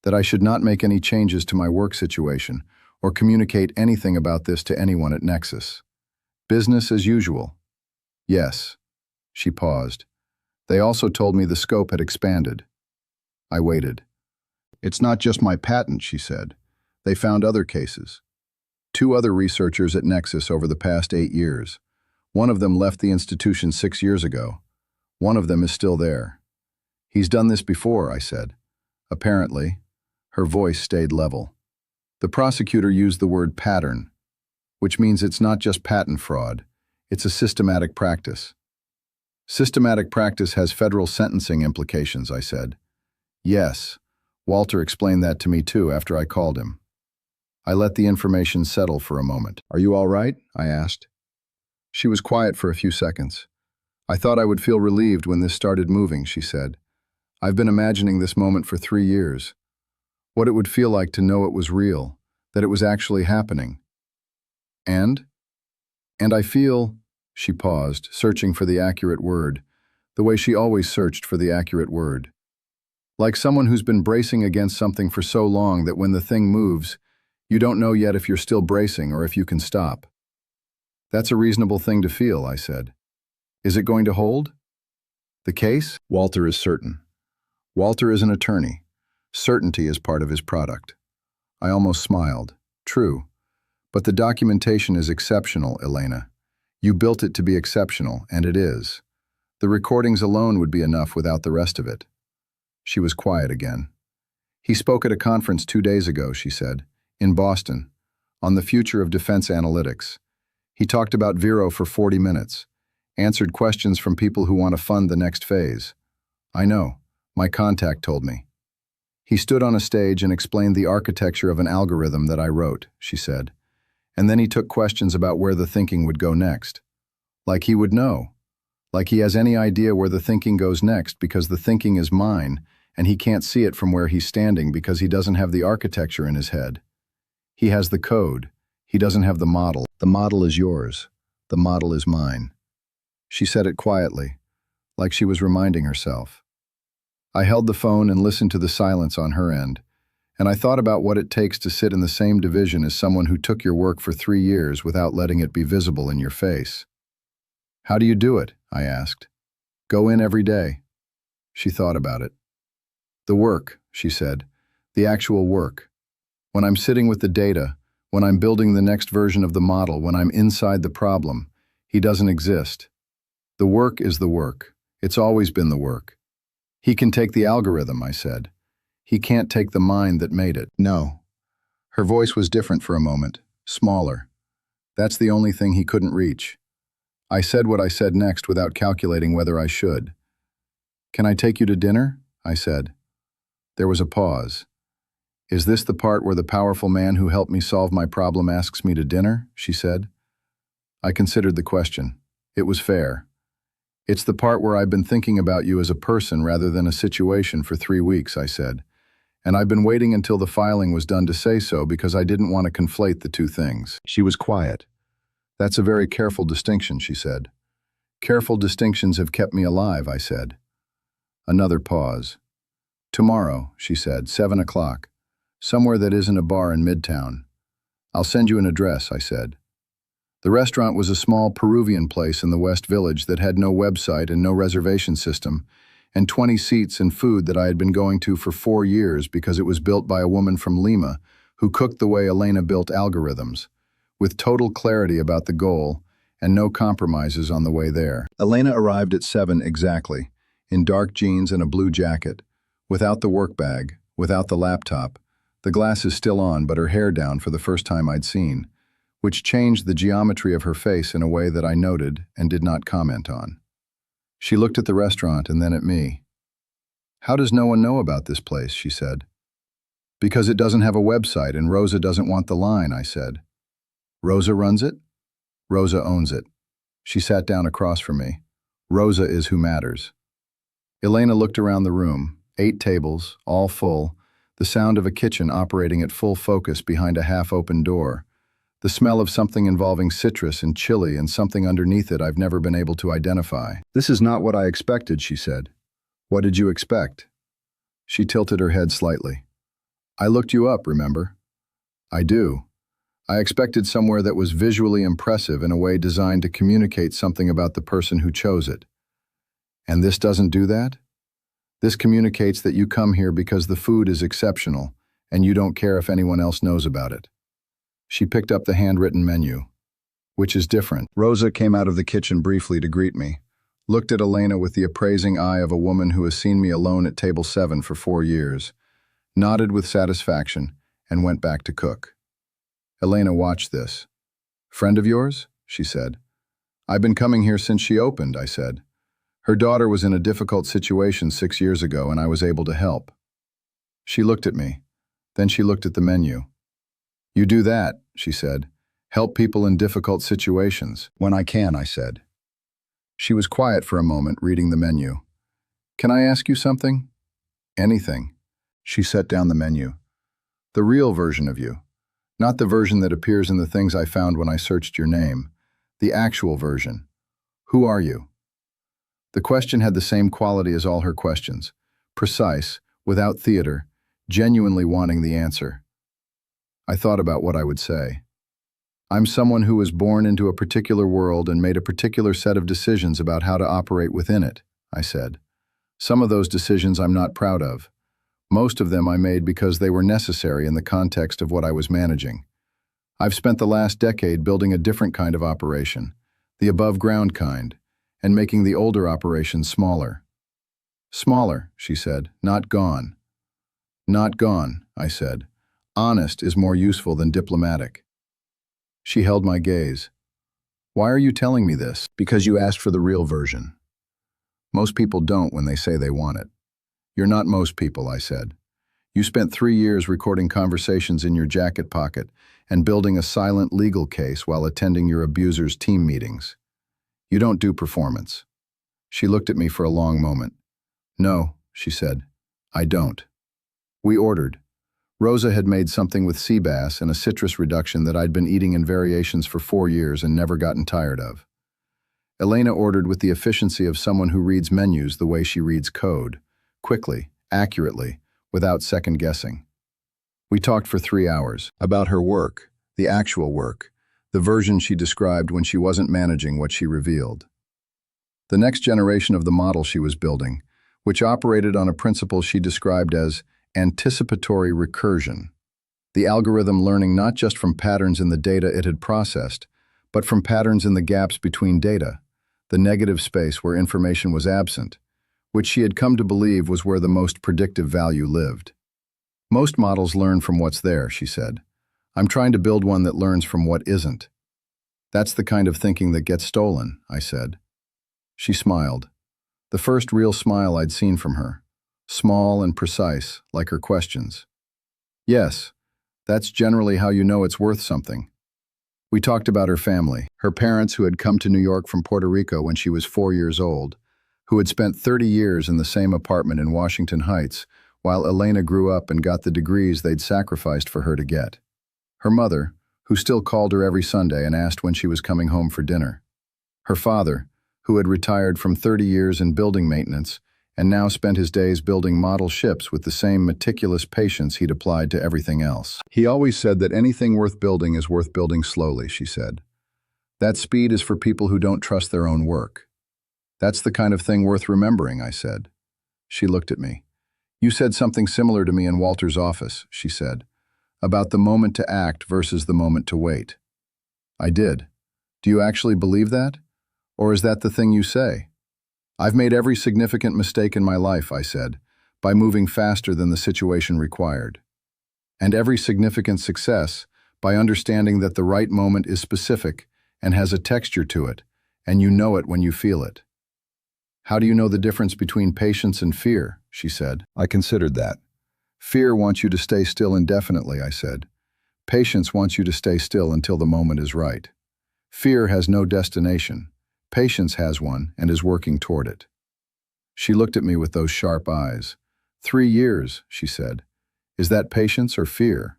[SPEAKER 1] That I should not make any changes to my work situation or communicate anything about this to anyone at Nexus. Business as usual. Yes. She paused. They also told me the scope had expanded. I waited. It's not just my patent, she said. They found other cases. 2 other researchers at Nexus over the past 8 years. One of them left the institution 6 years ago. One of them is still there. He's done this before, I said. Apparently. Her voice stayed level. The prosecutor used the word pattern, which means it's not just patent fraud. It's a systematic practice. Systematic practice has federal sentencing implications, I said. Yes. Walter explained that to me too after I called him. I let the information settle for a moment. Are you all right? I asked. She was quiet for a few seconds. I thought I would feel relieved when this started moving, she said. I've been imagining this moment for 3 years. What it would feel like to know it was real, that it was actually happening. And I feel, she paused, searching for the accurate word, the way she always searched for the accurate word. Like someone who's been bracing against something for so long that when the thing moves, you don't know yet if you're still bracing or if you can stop. That's a reasonable thing to feel, I said. Is it going to hold? The case? Walter is certain. Walter is an attorney. Certainty is part of his product. I almost smiled. True. But the documentation is exceptional, Elena. You built it to be exceptional, and it is. The recordings alone would be enough without the rest of it. She was quiet again. He spoke at a conference 2 days ago, she said, in Boston, on the future of defense analytics. He talked about Vero for 40 minutes, answered questions from people who want to fund the next phase. I know, my contact told me. He stood on a stage and explained the architecture of an algorithm that I wrote, she said, and then he took questions about where the thinking would go next. Like he would know. Like he has any idea where the thinking goes next because the thinking is mine, and he can't see it from where he's standing because he doesn't have the architecture in his head. He has the code. He doesn't have the model. The model is yours. The model is mine. She said it quietly, like she was reminding herself. I held the phone and listened to the silence on her end, and I thought about what it takes to sit in the same division as someone who took your work for 3 years without letting it be visible in your face. How do you do it? I asked. Go in every day. She thought about it. The work, she said, the actual work. When I'm sitting with the data, when I'm building the next version of the model, when I'm inside the problem, he doesn't exist. The work is the work. It's always been the work. He can take the algorithm, I said. He can't take the mind that made it. No. Her voice was different for a moment, smaller. That's the only thing he couldn't reach. I said what I said next without calculating whether I should. Can I take you to dinner? I said. There was a pause. Is this the part where the powerful man who helped me solve my problem asks me to dinner? She said. I considered the question. It was fair. It's the part where I've been thinking about you as a person rather than a situation for 3 weeks, I said. And I've been waiting until the filing was done to say so because I didn't want to conflate the two things. She was quiet. That's a very careful distinction, she said. Careful distinctions have kept me alive, I said. Another pause. Tomorrow, she said, 7 o'clock. Somewhere that isn't a bar in Midtown. I'll send you an address, I said. The restaurant was a small Peruvian place in the West Village that had no website and no reservation system, and 20 seats and food that I had been going to for 4 years because it was built by a woman from Lima who cooked the way Elena built algorithms, with total clarity about the goal and no compromises on the way there. Elena arrived at 7 exactly, in dark jeans and a blue jacket, without the work bag, without the laptop, the glasses still on but her hair down for the first time I'd seen, which changed the geometry of her face in a way that I noted and did not comment on. She looked at the restaurant and then at me. How does no one know about this place, she said. Because it doesn't have a website and Rosa doesn't want the line, I said. Rosa runs it? Rosa owns it. She sat down across from me. Rosa is who matters. Elena looked around the room, 8 tables, all full, the sound of a kitchen operating at full focus behind a half-open door, the smell of something involving citrus and chili and something underneath it I've never been able to identify. This is not what I expected, she said. What did you expect? She tilted her head slightly. I looked you up, remember? I do. I expected somewhere that was visually impressive in a way designed to communicate something about the person who chose it. And this doesn't do that? This communicates that you come here because the food is exceptional, and you don't care if anyone else knows about it. She picked up the handwritten menu. Which is different. Rosa came out of the kitchen briefly to greet me, looked at Elena with the appraising eye of a woman who has seen me alone at table 7 for 4 years, nodded with satisfaction, and went back to cook. Elena watched this. Friend of yours? She said. I've been coming here since she opened, I said. Her daughter was in a difficult situation 6 years ago, and I was able to help. She looked at me. Then she looked at the menu. You do that, she said. Help people in difficult situations. When I can, I said. She was quiet for a moment, reading the menu. Can I ask you something? Anything. She set down the menu. The real version of you. Not the version that appears in the things I found when I searched your name. The actual version. Who are you? The question had the same quality as all her questions. Precise, without theater, genuinely wanting the answer. I thought about what I would say. I'm someone who was born into a particular world and made a particular set of decisions about how to operate within it, I said. Some of those decisions I'm not proud of. Most of them I made because they were necessary in the context of what I was managing. I've spent the last decade building a different kind of operation, the above-ground kind, and making the older operations smaller. Smaller, she said, not gone. Not gone, I said. Honest is more useful than diplomatic. She held my gaze. Why are you telling me this? Because you asked for the real version. Most people don't when they say they want it. You're not most people, I said. You spent 3 years recording conversations in your jacket pocket and building a silent legal case while attending your abuser's team meetings. You don't do performance. She looked at me for a long moment. No, she said, I don't. We ordered. Rosa had made something with sea bass and a citrus reduction that I'd been eating in variations for 4 years and never gotten tired of. Elena ordered with the efficiency of someone who reads menus the way she reads code, quickly, accurately, without second-guessing. We talked for 3 hours about her work, the actual work, the version she described when she wasn't managing what she revealed. The next generation of the model she was building, which operated on a principle she described as anticipatory recursion, the algorithm learning not just from patterns in the data it had processed, but from patterns in the gaps between data, the negative space where information was absent, which she had come to believe was where the most predictive value lived. Most models learn from what's there, she said. I'm trying to build one that learns from what isn't. That's the kind of thinking that gets stolen, I said. She smiled. The first real smile I'd seen from her. Small and precise, like her questions. Yes, that's generally how you know it's worth something. We talked about her family, her parents who had come to New York from Puerto Rico when she was 4 years old, who had spent 30 years in the same apartment in Washington Heights, while Elena grew up and got the degrees they'd sacrificed for her to get. Her mother, who still called her every Sunday and asked when she was coming home for dinner. Her father, who had retired from 30 years in building maintenance and now spent his days building model ships with the same meticulous patience he'd applied to everything else. He always said that anything worth building is worth building slowly, she said. That speed is for people who don't trust their own work. That's the kind of thing worth remembering, I said. She looked at me. You said something similar to me in Walter's office, she said, about the moment to act versus the moment to wait. I did. Do you actually believe that? Or is that the thing you say? I've made every significant mistake in my life, I said, by moving faster than the situation required. And every significant success by understanding that the right moment is specific and has a texture to it, and you know it when you feel it. How do you know the difference between patience and fear? She said. I considered that. Fear wants you to stay still indefinitely, I said. Patience wants you to stay still until the moment is right. Fear has no destination. Patience has one and is working toward it. She looked at me with those sharp eyes. 3 years, she said. Is that patience or fear?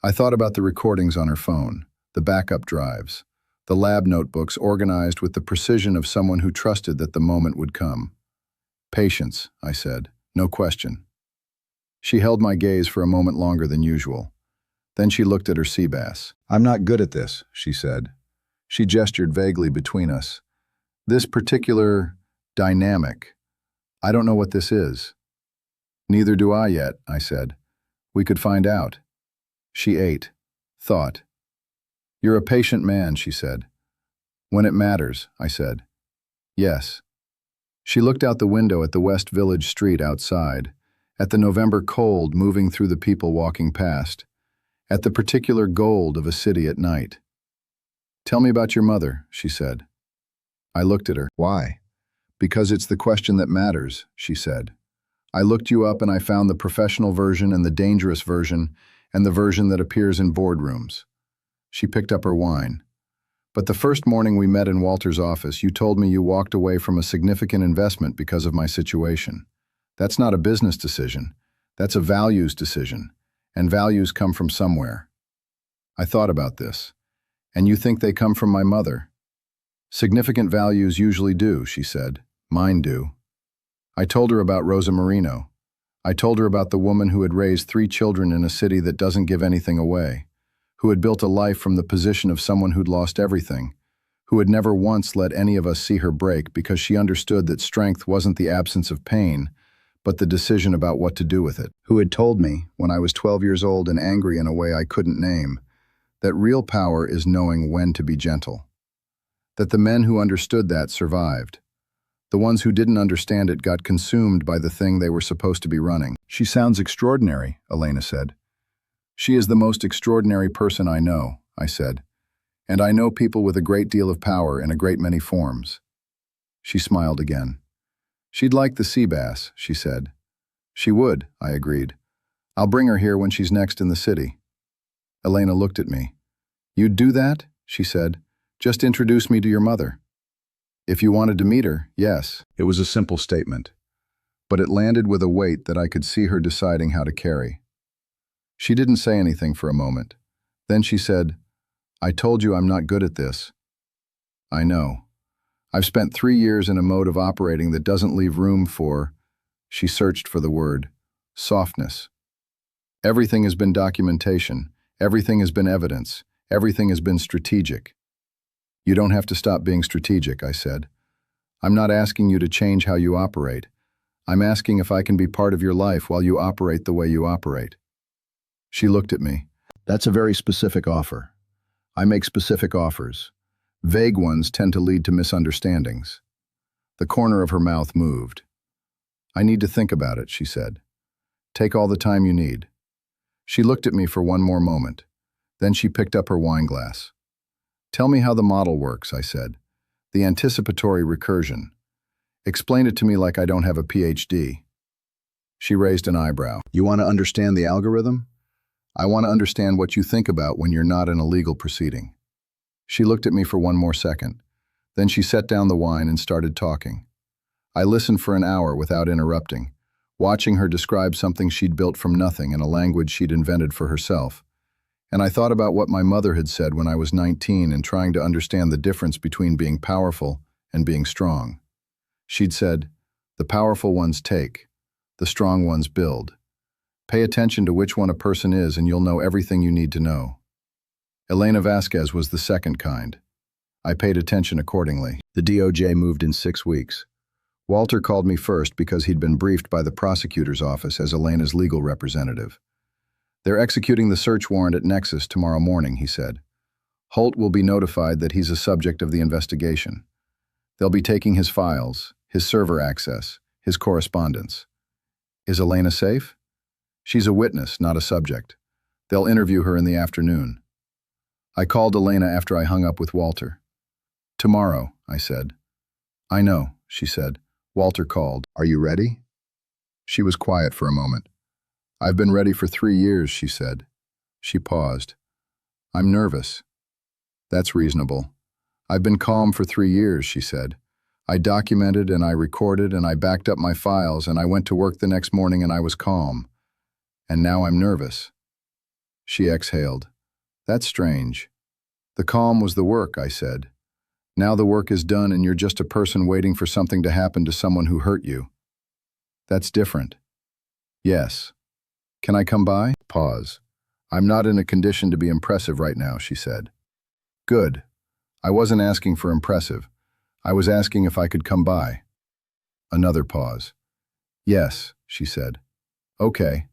[SPEAKER 1] I thought about the recordings on her phone, the backup drives, the lab notebooks organized with the precision of someone who trusted that the moment would come. Patience, I said, no question. She held my gaze for a moment longer than usual. Then she looked at her sea bass. I'm not good at this, she said. She gestured vaguely between us. This particular dynamic, I don't know what this is. Neither do I yet, I said. We could find out. She ate, thought. You're a patient man, she said. When it matters, I said. Yes. She looked out the window at the West Village street outside, at the November cold moving through the people walking past, at the particular gold of a city at night. Tell me about your mother, she said. I looked at her. Why? Because it's the question that matters, she said. I looked you up and I found the professional version and the dangerous version and the version that appears in boardrooms. She picked up her wine. But the first morning we met in Walter's office, you told me you walked away from a significant investment because of my situation. That's not a business decision. That's a values decision. And values come from somewhere. I thought about this. And you think they come from my mother? Significant values usually do, she said. Mine do. I told her about Rosa Marino. I told her about the woman who had raised 3 children in a city that doesn't give anything away, who had built a life from the position of someone who'd lost everything, who had never once let any of us see her break because she understood that strength wasn't the absence of pain, but the decision about what to do with it, who had told me, when I was 12 years old and angry in a way I couldn't name, that real power is knowing when to be gentle. That the men who understood that survived. The ones who didn't understand it got consumed by the thing they were supposed to be running. She sounds extraordinary, Elena said. She is the most extraordinary person I know, I said. And I know people with a great deal of power in a great many forms. She smiled again. She'd like the sea bass, she said. She would, I agreed. I'll bring her here when she's next in the city. Elena looked at me. You'd do that? She said. Just introduce me to your mother. If you wanted to meet her, yes. It was a simple statement, but it landed with a weight that I could see her deciding how to carry. She didn't say anything for a moment. Then she said, I told you I'm not good at this. I know. I've spent 3 years in a mode of operating that doesn't leave room for, she searched for the word, softness. Everything has been documentation. Everything has been evidence. Everything has been strategic. You don't have to stop being strategic, I said. I'm not asking you to change how you operate. I'm asking if I can be part of your life while you operate the way you operate. She looked at me. That's a very specific offer. I make specific offers. Vague ones tend to lead to misunderstandings. The corner of her mouth moved. I need to think about it, she said. Take all the time you need. She looked at me for one more moment. Then she picked up her wine glass. Tell me how the model works, I said. The anticipatory recursion. Explain it to me like I don't have a PhD. She raised an eyebrow. You want to understand the algorithm? I want to understand what you think about when you're not in a legal proceeding. She looked at me for one more second. Then she set down the wine and started talking. I listened for an hour without interrupting, watching her describe something she'd built from nothing in a language she'd invented for herself. And I thought about what my mother had said when I was 19 and trying to understand the difference between being powerful and being strong. She'd said, the powerful ones take, the strong ones build. Pay attention to which one a person is and you'll know everything you need to know. Elena Vasquez was the second kind. I paid attention accordingly. The DOJ moved in 6 weeks. Walter called me first because he'd been briefed by the prosecutor's office as Elena's legal representative. They're executing the search warrant at Nexus tomorrow morning, he said. Holt will be notified that he's a subject of the investigation. They'll be taking his files, his server access, his correspondence. Is Elena safe? She's a witness, not a subject. They'll interview her in the afternoon. I called Elena after I hung up with Walter. Tomorrow, I said. I know, she said. Walter called. Are you ready? She was quiet for a moment. I've been ready for 3 years, she said. She paused. I'm nervous. That's reasonable. I've been calm for 3 years, she said. I documented and I recorded and I backed up my files and I went to work the next morning and I was calm. And now I'm nervous. She exhaled. That's strange. The calm was the work, I said. Now the work is done and you're just a person waiting for something to happen to someone who hurt you. That's different. Yes. Can I come by? Pause. I'm not in a condition to be impressive right now, she said. Good. I wasn't asking for impressive. I was asking if I could come by. Another pause. Yes, she said. Okay.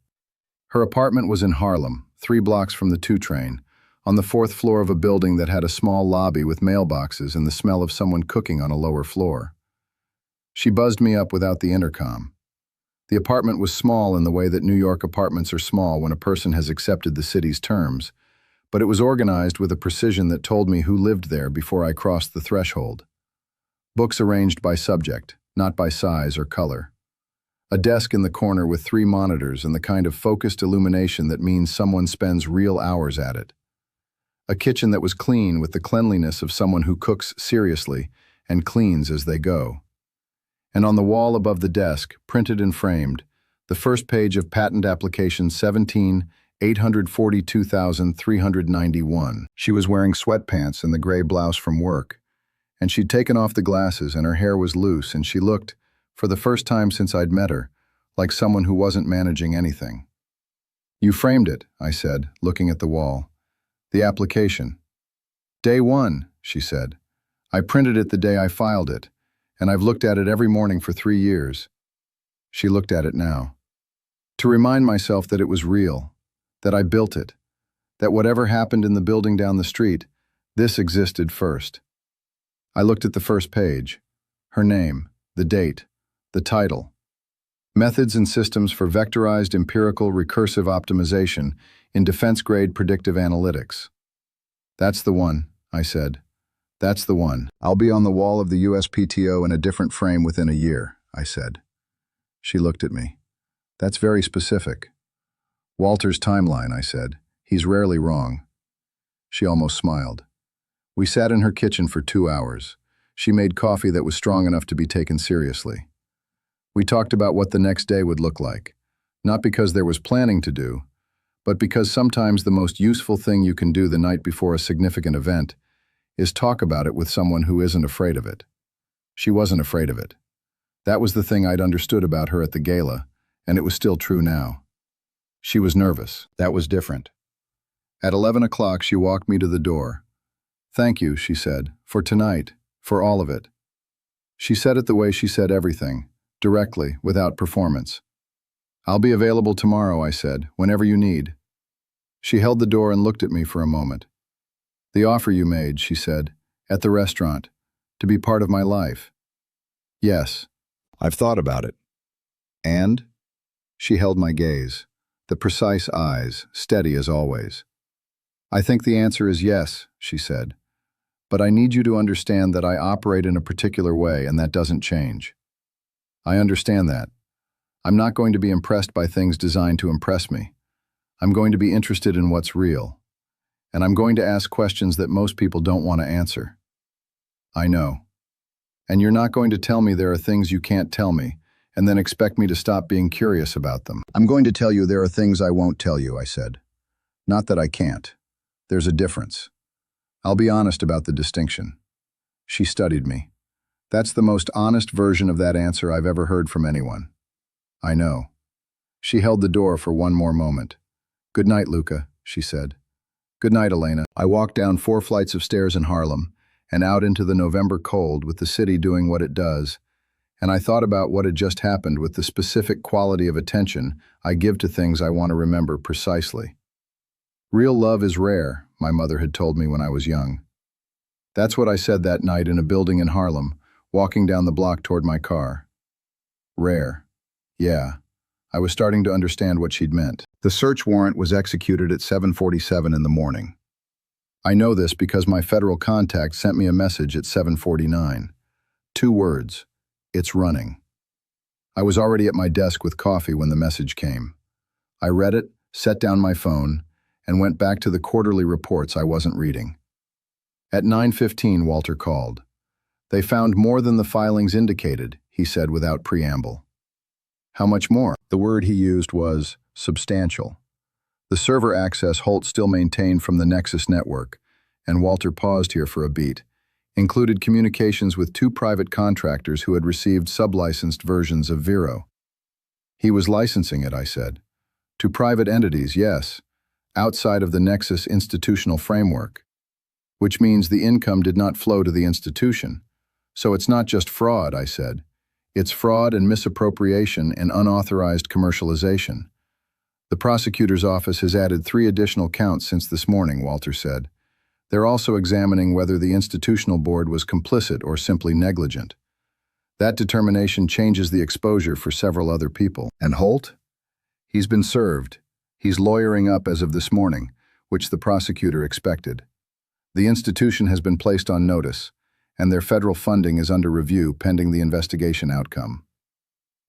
[SPEAKER 1] Her apartment was in Harlem, 3 blocks from the 2 train, on the 4th floor of a building that had a small lobby with mailboxes and the smell of someone cooking on a lower floor. She buzzed me up without the intercom. The apartment was small in the way that New York apartments are small when a person has accepted the city's terms, but it was organized with a precision that told me who lived there before I crossed the threshold. Books arranged by subject, not by size or color. A desk in the corner with 3 monitors and the kind of focused illumination that means someone spends real hours at it. A kitchen that was clean with the cleanliness of someone who cooks seriously and cleans as they go. And on the wall above the desk, printed and framed, the first page of patent application 17,842,391. She was wearing sweatpants and the gray blouse from work, and she'd taken off the glasses and her hair was loose and she looked, for the first time since I'd met her, like someone who wasn't managing anything. You framed it, I said, looking at the wall. The application. Day 1, she said. I printed it the day I filed it, and I've looked at it every morning for 3 years. She looked at it now. To remind myself that it was real, that I built it, that whatever happened in the building down the street, this existed first. I looked at the first page. Her name, the date, the title. Methods and Systems for Vectorized Empirical Recursive Optimization in Defense-Grade Predictive Analytics. That's the one, I said. That's the one. I'll be on the wall of the USPTO in a different frame within a year, I said. She looked at me. That's very specific. Walter's timeline, I said. He's rarely wrong. She almost smiled. We sat in her kitchen for 2 hours. She made coffee that was strong enough to be taken seriously. We talked about what the next day would look like, not because there was planning to do, but because sometimes the most useful thing you can do the night before a significant event is talk about it with someone who isn't afraid of it. She wasn't afraid of it. That was the thing I'd understood about her at the gala, and it was still true now. She was nervous. That was different. At 11 o'clock, she walked me to the door. "Thank you," she said, "for tonight, for all of it." She said it the way she said everything, directly, without performance. "I'll be available tomorrow," I said, "whenever you need." She held the door and looked at me for a moment. "The offer you made," she said, "at the restaurant, to be part of my life." "Yes, I've thought about it." "And?" She held my gaze, the precise eyes, steady as always. "I think the answer is yes," she said. "But I need you to understand that I operate in a particular way, and that doesn't change." "I understand that. I'm not going to be impressed by things designed to impress me. I'm going to be interested in what's real. And I'm going to ask questions that most people don't want to answer." "I know. And you're not going to tell me there are things you can't tell me, and then expect me to stop being curious about them." "I'm going to tell you there are things I won't tell you," I said. "Not that I can't. There's a difference. I'll be honest about the distinction." She studied me. "That's the most honest version of that answer I've ever heard from anyone." "I know." She held the door for one more moment. "Good night, Luca," she said. "Good night, Elena." I walked down 4 flights of stairs in Harlem and out into the November cold with the city doing what it does, and I thought about what had just happened with the specific quality of attention I give to things I want to remember precisely. Real love is rare, my mother had told me when I was young. That's what I said that night in a building in Harlem, walking down the block toward my car. Rare. Yeah, I was starting to understand what she'd meant. The search warrant was executed at 7:47 in the morning. I know this because my federal contact sent me a message at 7:49. 2 words. It's running. I was already at my desk with coffee when the message came. I read it, set down my phone, and went back to the quarterly reports I wasn't reading. At 9:15, Walter called. "They found more than the filings indicated," he said without preamble. "How much more?" The word he used was substantial. The server access Holt still maintained from the Nexus network, and Walter paused here for a beat, included communications with 2 private contractors who had received sub-licensed versions of Vero. He was licensing it, I said. To private entities, yes, outside of the Nexus institutional framework, which means the income did not flow to the institution. So it's not just fraud, I said. It's fraud and misappropriation and unauthorized commercialization. The prosecutor's office has added 3 additional counts since this morning, Walter said. They're also examining whether the institutional board was complicit or simply negligent. That determination changes the exposure for several other people. And Holt? He's been served. He's lawyering up as of this morning, which the prosecutor expected. The institution has been placed on notice, and their federal funding is under review pending the investigation outcome.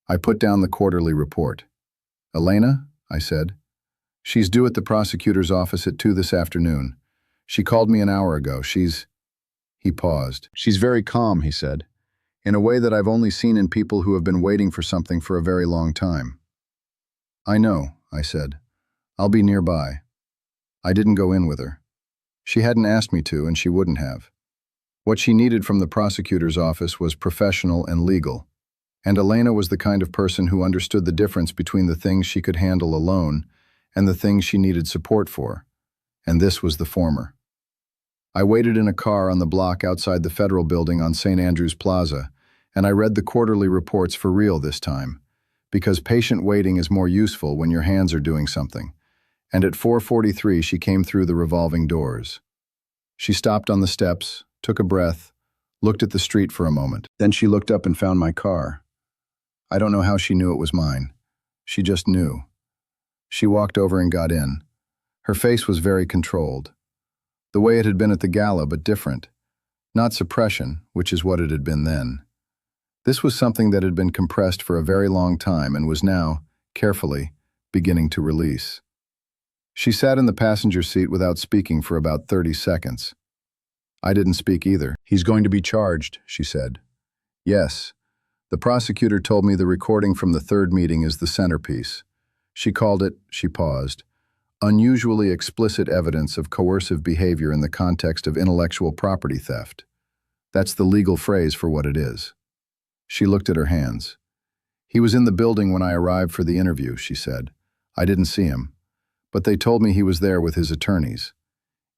[SPEAKER 1] I put down the quarterly report. "Elena?" I said. "She's due at the prosecutor's office at 2 this afternoon. She called me an hour ago. He paused. "She's very calm," he said, "in a way that I've only seen in people who have been waiting for something for a very long time." "I know," I said. "I'll be nearby." I didn't go in with her. She hadn't asked me to, and she wouldn't have. What she needed from the prosecutor's office was professional and legal, and Elena was the kind of person who understood the difference between the things she could handle alone and the things she needed support for, and this was the former. I waited in a car on the block outside the Federal Building on St. Andrews Plaza, and I read the quarterly reports for real this time, because patient waiting is more useful when your hands are doing something. And at 4:43 she came through the revolving doors. She stopped on the steps, took a breath, looked at the street for a moment. Then she looked up and found my car. I don't know how she knew it was mine. She just knew. She walked over and got in. Her face was very controlled. The way it had been at the gala, but different. Not suppression, which is what it had been then. This was something that had been compressed for a very long time and was now, carefully, beginning to release. She sat in the passenger seat without speaking for about 30 seconds. I didn't speak either. "He's going to be charged," she said. "Yes. The prosecutor told me the recording from the third meeting is the centerpiece. She called it," she paused, "unusually explicit evidence of coercive behavior in the context of intellectual property theft. That's the legal phrase for what it is." She looked at her hands. "He was in the building when I arrived for the interview," she said. "I didn't see him, but they told me he was there with his attorneys.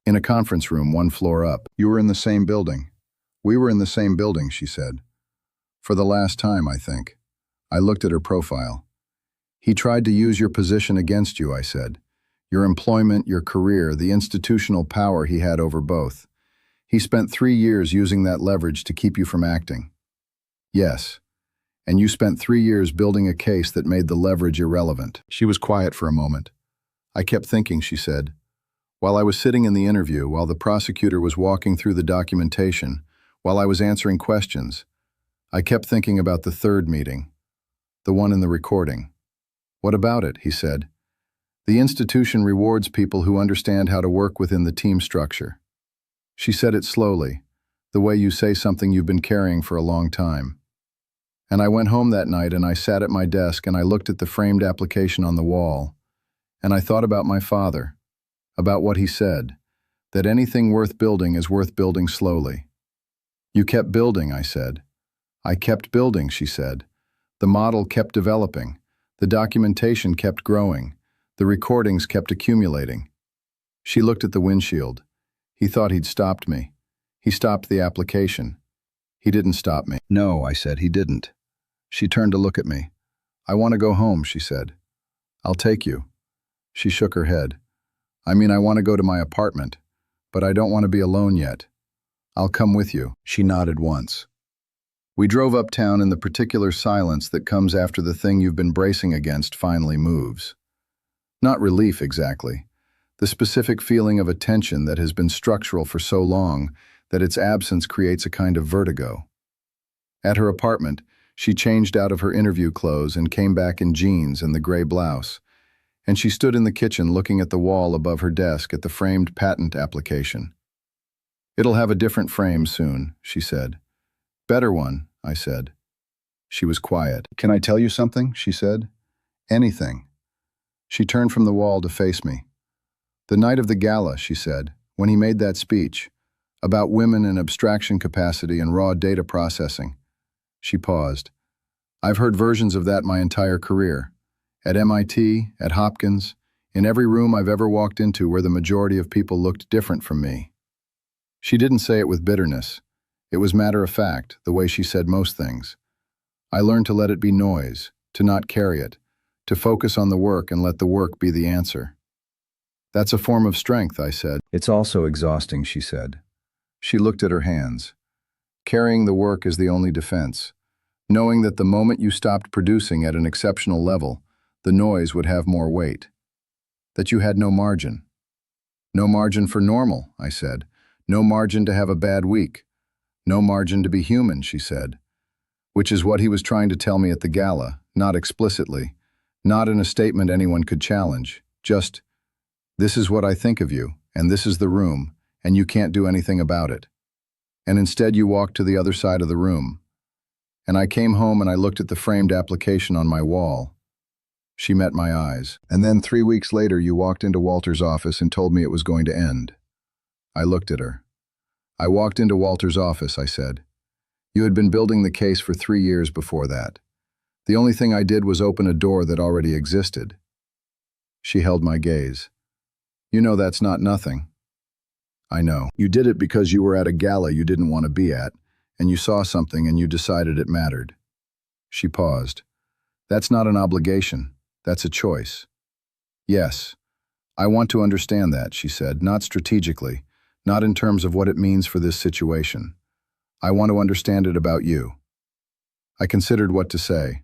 [SPEAKER 1] In a conference room 1 floor up." "You were in the same building." "We were in the same building," she said. "For the last time, I think." I looked at her profile. "He tried to use your position against you," I said. "Your employment, your career, the institutional power he had over both. He spent 3 years using that leverage to keep you from acting." "Yes. And you spent 3 years building a case that made the leverage irrelevant." She was quiet for a moment. "I kept thinking," she said. "While I was sitting in the interview, while the prosecutor was walking through the documentation, while I was answering questions, I kept thinking about the third meeting, the one in the recording." "What about it?" he said. "The institution rewards people who understand how to work within the team structure." She said it slowly, the way you say something you've been carrying for a long time. "And I went home that night and I sat at my desk and I looked at the framed application on the wall, and I thought about my father, about what he said, that anything worth building is worth building slowly." "You kept building," I said. "I kept building," she said. "The model kept developing. The documentation kept growing. The recordings kept accumulating." She looked at the windshield. "He thought he'd stopped me. He stopped the application. He didn't stop me." "No," I said, "he didn't." She turned to look at me. "I want to go home," she said. "I'll take you." She shook her head. "I mean, I want to go to my apartment, but I don't want to be alone yet. I'll come with you." She nodded once. We drove uptown in the particular silence that comes after the thing you've been bracing against finally moves. Not relief, exactly. The specific feeling of a tension that has been structural for so long that its absence creates a kind of vertigo. At her apartment, she changed out of her interview clothes and came back in jeans and the gray blouse, and she stood in the kitchen looking at the wall above her desk at the framed patent application. "It'll have a different frame soon," she said. "Better one," I said. She was quiet. "Can I tell you something?" she said. "Anything." She turned from the wall to face me. "The night of the gala," she said, "when he made that speech, about women and abstraction capacity and raw data processing." She paused. "I've heard versions of that my entire career. At MIT, at Hopkins, in every room I've ever walked into where the majority of people looked different from me." She didn't say it with bitterness. It was matter of fact, the way she said most things. I learned to let it be noise, to not carry it, to focus on the work and let the work be the answer. "That's a form of strength," I said. "It's also exhausting," she said. She looked at her hands. "Carrying the work is the only defense. Knowing that the moment you stopped producing at an exceptional level, the noise would have more weight. That you had no margin." "No margin for normal," I said. "No margin to have a bad week. No margin to be human," she said. Which is what he was trying to tell me at the gala, not explicitly, not in a statement anyone could challenge, just, "This is what I think of you, and this is the room, and you can't do anything about it." And instead you walked to the other side of the room. And I came home and I looked at the framed application on my wall. She met my eyes. "And then 3 weeks later you walked into Walter's office and told me it was going to end." I looked at her. "I walked into Walter's office," I said. "You had been building the case for 3 years before that. The only thing I did was open a door that already existed." She held my gaze. "You know that's not nothing." "I know. You did it because you were at a gala you didn't want to be at, and you saw something and you decided it mattered." She paused. "That's not an obligation. That's a choice." "Yes. I want to understand that," she said, "not strategically, not in terms of what it means for this situation. I want to understand it about you. I considered what to say.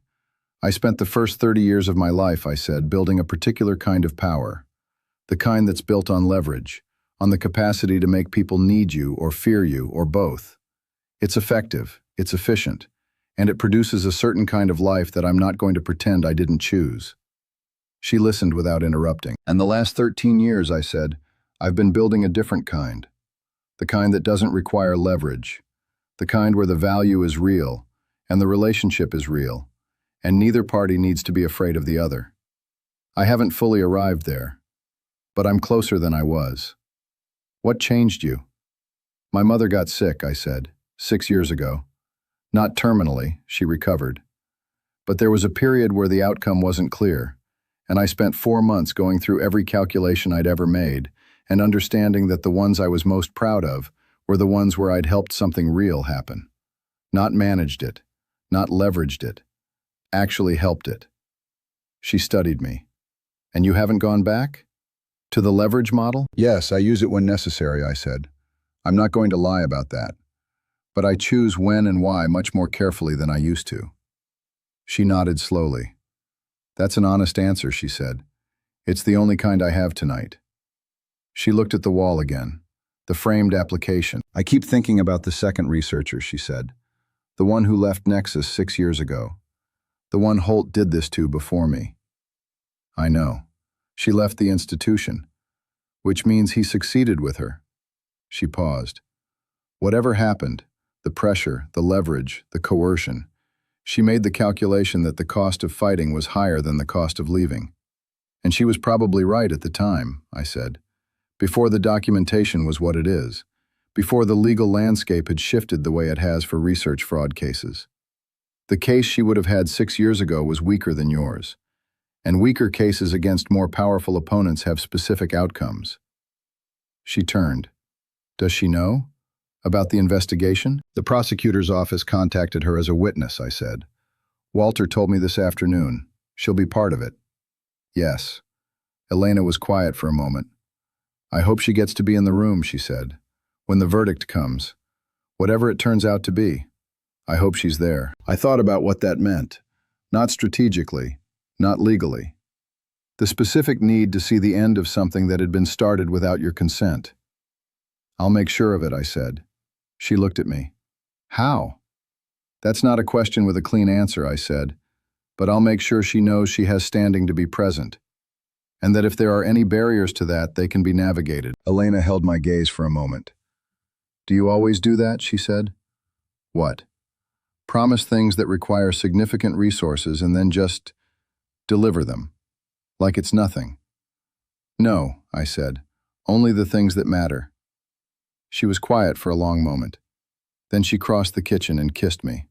[SPEAKER 1] I spent the first 30 years of my life, I said, building a particular kind of power. The kind that's built on leverage, on the capacity to make people need you or fear you or both. It's effective, it's efficient, and it produces a certain kind of life that I'm not going to pretend I didn't choose. She listened without interrupting. And the last 13 years, I said, I've been building a different kind. The kind that doesn't require leverage. The kind where the value is real, and the relationship is real, and neither party needs to be afraid of the other. I haven't fully arrived there, but I'm closer than I was. What changed you? My mother got sick, I said, 6 years ago. Not terminally, she recovered. But there was a period where the outcome wasn't clear, and I spent 4 months going through every calculation I'd ever made and understanding that the ones I was most proud of were the ones where I'd helped something real happen. Not managed it, not leveraged it, actually helped it. She studied me. And you haven't gone back? To the leverage model? Yes, I use it when necessary, I said. I'm not going to lie about that. But I choose when and why much more carefully than I used to. She nodded slowly. That's an honest answer, she said. It's the only kind I have tonight. She looked at the wall again, the framed application. I keep thinking about the second researcher, she said. The one who left Nexus 6 years ago. The one Holt did this to before me. I know. She left the institution, which means he succeeded with her. She paused. Whatever happened, the pressure, the leverage, the coercion, she made the calculation that the cost of fighting was higher than the cost of leaving. And she was probably right at the time, I said. Before the documentation was what it is, before the legal landscape had shifted the way it has for research fraud cases. The case she would have had 6 years ago was weaker than yours, and weaker cases against more powerful opponents have specific outcomes. She turned. Does she know? About the investigation? The prosecutor's office contacted her as a witness, I said. Walter told me this afternoon. She'll be part of it. Yes. Elena was quiet for a moment. I hope she gets to be in the room, she said. When the verdict comes, whatever it turns out to be, I hope she's there. I thought about what that meant. Not strategically, not legally. The specific need to see the end of something that had been started without your consent. I'll make sure of it, I said. She looked at me. How? That's not a question with a clean answer, I said, but I'll make sure she knows she has standing to be present, and that if there are any barriers to that, they can be navigated. Elena held my gaze for a moment. Do you always do that, she said. What? Promise things that require significant resources and then just deliver them, like it's nothing. No, I said, only the things that matter. She was quiet for a long moment. Then she crossed the kitchen and kissed me.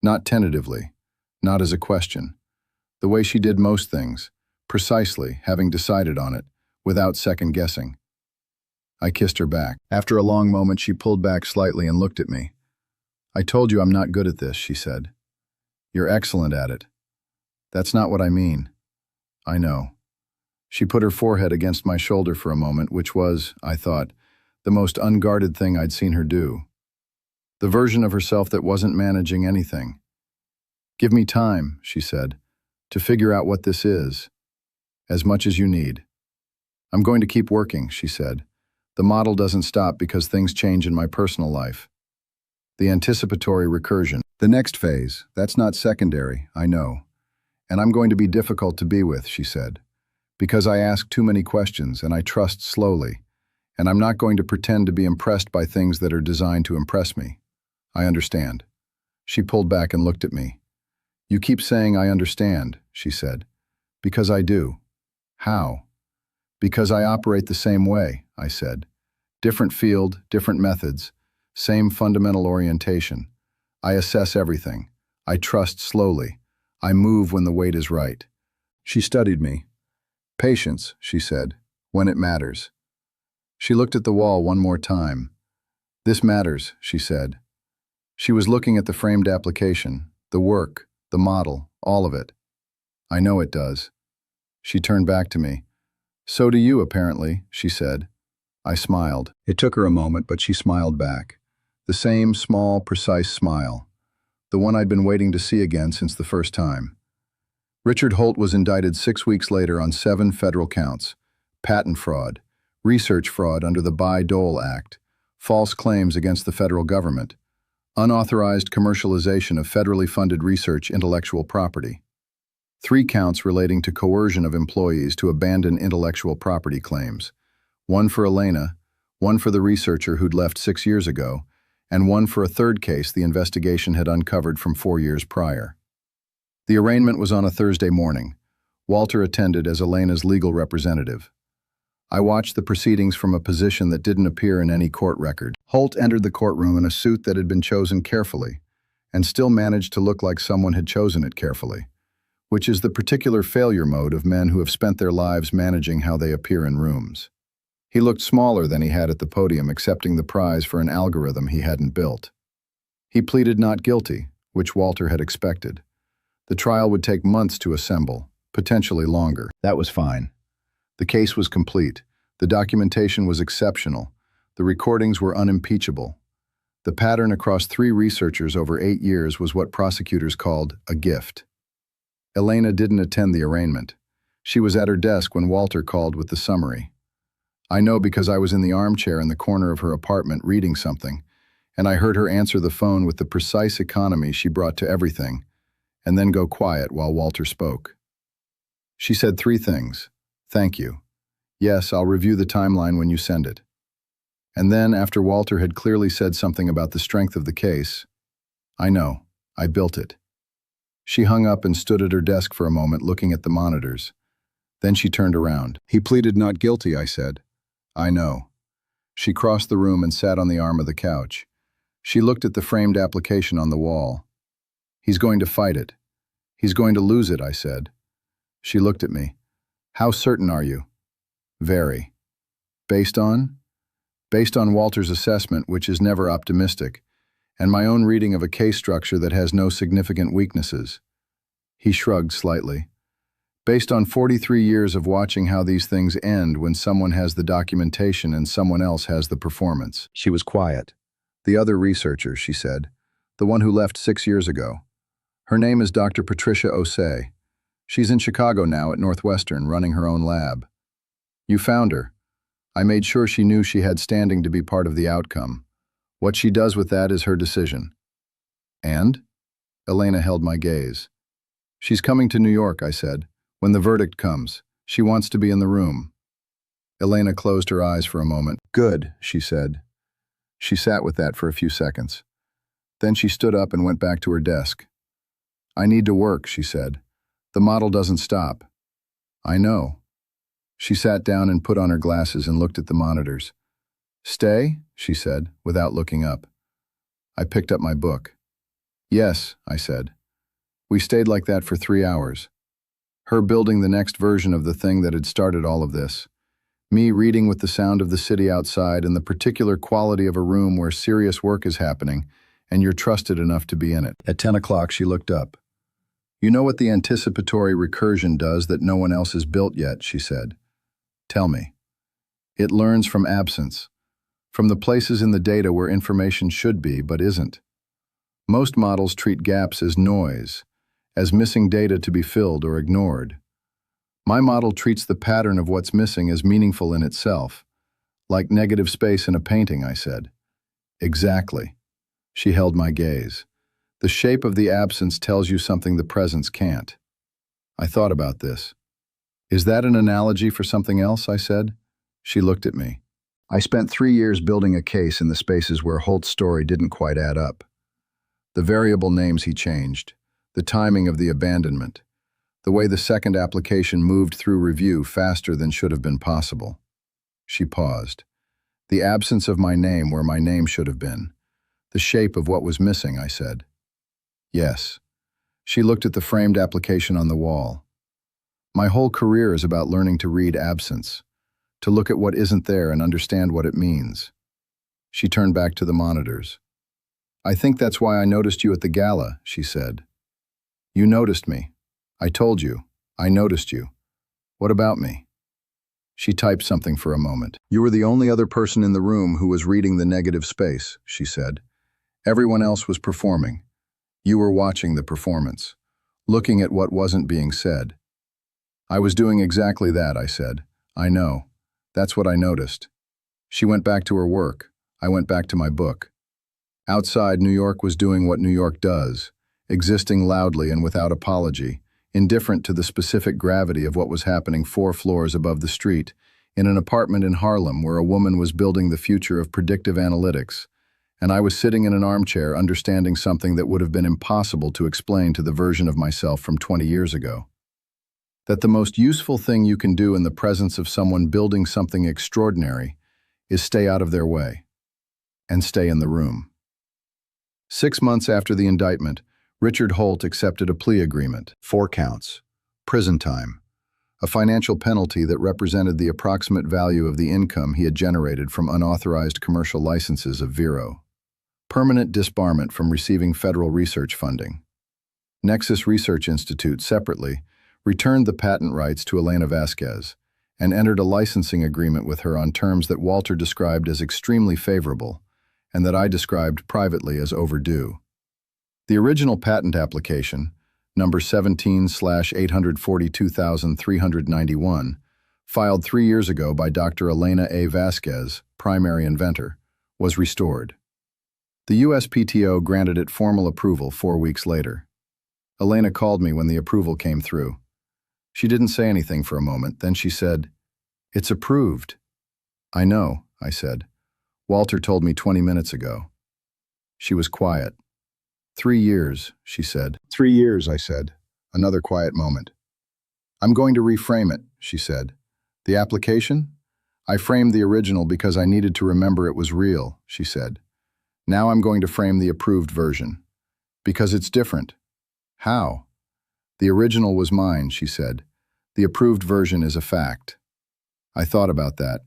[SPEAKER 1] Not tentatively, not as a question. The way she did most things, precisely, having decided on it, without second-guessing. I kissed her back. After a long moment, she pulled back slightly and looked at me. I told you I'm not good at this, she said. You're excellent at it. That's not what I mean. I know. She put her forehead against my shoulder for a moment, which was, I thought, the most unguarded thing I'd seen her do. The version of herself that wasn't managing anything. Give me time, she said, to figure out what this is. As much as you need. I'm going to keep working, she said. The model doesn't stop because things change in my personal life. The anticipatory recursion. The next phase, that's not secondary, I know. And I'm going to be difficult to be with, she said. Because I ask too many questions and I trust slowly. And I'm not going to pretend to be impressed by things that are designed to impress me. I understand. She pulled back and looked at me. You keep saying I understand, she said. Because I do. How? Because I operate the same way, I said. Different field, different methods, same fundamental orientation. I assess everything. I trust slowly. I move when the weight is right. She studied me. Patience, she said, when it matters. She looked at the wall one more time. This matters, she said. She was looking at the framed application, the work, the model, all of it. I know it does. She turned back to me. So do you, apparently, she said. I smiled. It took her a moment, but she smiled back. The same small, precise smile. The one I'd been waiting to see again since the first time. Richard Holt was indicted 6 weeks later on 7 federal counts: patent fraud, research fraud under the Bayh-Dole Act, false claims against the federal government, unauthorized commercialization of federally funded research intellectual property. 3 counts relating to coercion of employees to abandon intellectual property claims. 1 for Elena, 1 for the researcher who'd left 6 years ago, and 1 for a third case the investigation had uncovered from 4 years prior. The arraignment was on a Thursday morning. Walter attended as Elena's legal representative. I watched the proceedings from a position that didn't appear in any court record. Holt entered the courtroom in a suit that had been chosen carefully, and still managed to look like someone had chosen it carefully, which is the particular failure mode of men who have spent their lives managing how they appear in rooms. He looked smaller than he had at the podium, accepting the prize for an algorithm he hadn't built. He pleaded not guilty, which Walter had expected. The trial would take months to assemble, potentially longer. That was fine. The case was complete. The documentation was exceptional. The recordings were unimpeachable. The pattern across 3 researchers over 8 years was what prosecutors called a gift. Elena didn't attend the arraignment. She was at her desk when Walter called with the summary. I know because I was in the armchair in the corner of her apartment reading something, and I heard her answer the phone with the precise economy she brought to everything, and then go quiet while Walter spoke. She said 3 things. Thank you. Yes, I'll review the timeline when you send it. And then, after Walter had clearly said something about the strength of the case, I know, I built it. She hung up and stood at her desk for a moment looking at the monitors. Then she turned around. He pleaded not guilty, I said. I know. She crossed the room and sat on the arm of the couch. She looked at the framed application on the wall. He's going to fight it. He's going to lose it, I said. She looked at me. How certain are you? Very. Based on? Based on Walter's assessment, which is never optimistic, and my own reading of a case structure that has no significant weaknesses. He shrugged slightly. Based on 43 years of watching how these things end when someone has the documentation and someone else has the performance. She was quiet. The other researcher, she said. The one who left 6 years ago. Her name is Dr. Patricia Osei. She's in Chicago now at Northwestern, running her own lab. You found her. I made sure she knew she had standing to be part of the outcome. What she does with that is her decision. And? Elena held my gaze. She's coming to New York, I said. When the verdict comes, she wants to be in the room. Elena closed her eyes for a moment. Good, she said. She sat with that for a few seconds. Then she stood up and went back to her desk. I need to work, she said. The model doesn't stop. I know. She sat down and put on her glasses and looked at the monitors. Stay, she said, without looking up. I picked up my book. Yes, I said. We stayed like that for 3 hours. Her building the next version of the thing that had started all of this. Me reading with the sound of the city outside and the particular quality of a room where serious work is happening, and you're trusted enough to be in it. At 10 o'clock, she looked up. You know what the anticipatory recursion does that no one else has built yet, she said. Tell me. It learns from absence, from the places in the data where information should be but isn't. Most models treat gaps as noise, as missing data to be filled or ignored. My model treats the pattern of what's missing as meaningful in itself, like negative space in a painting, I said. Exactly. She held my gaze. The shape of the absence tells you something the presence can't. I thought about this. Is that an analogy for something else, I said? She looked at me. I spent 3 years building a case in the spaces where Holt's story didn't quite add up. The variable names he changed, the timing of the abandonment, the way the second application moved through review faster than should have been possible. She paused. The absence of my name where my name should have been. The shape of what was missing, I said. Yes. She looked at the framed application on the wall. My whole career is about learning to read absence, to look at what isn't there and understand what it means. She turned back to the monitors. I think that's why I noticed you at the gala, she said. You noticed me. I told you. I noticed you. What about me? She typed something for a moment. You were the only other person in the room who was reading the negative space, she said. Everyone else was performing. You were watching the performance, looking at what wasn't being said. I was doing exactly that, I said. I know. That's what I noticed. She went back to her work. I went back to my book. Outside, New York was doing what New York does, existing loudly and without apology, indifferent to the specific gravity of what was happening 4 floors above the street, in an apartment in Harlem where a woman was building the future of predictive analytics, and I was sitting in an armchair understanding something that would have been impossible to explain to the version of myself from 20 years ago. That the most useful thing you can do in the presence of someone building something extraordinary is stay out of their way and stay in the room. 6 months after the indictment, Richard Holt accepted a plea agreement, 4 counts, prison time, a financial penalty that represented the approximate value of the income he had generated from unauthorized commercial licenses of Vero, permanent disbarment from receiving federal research funding. Nexus Research Institute, separately, returned the patent rights to Elena Vasquez and entered a licensing agreement with her on terms that Walter described as extremely favorable and that I described privately as overdue. The original patent application, number 17/842,391, filed 3 years ago by Dr. Elena A. Vasquez, primary inventor, was restored. The USPTO granted it formal approval 4 weeks later. Elena called me when the approval came through. She didn't say anything for a moment, then she said, "It's approved." "I know," I said. "Walter told me 20 minutes ago." She was quiet. 3 years, she said. 3 years, I said. Another quiet moment. "I'm going to reframe it," she said. "The application? I framed the original because I needed to remember it was real," she said. "Now I'm going to frame the approved version. Because it's different." "How?" "The original was mine," she said. "The approved version is a fact." I thought about that.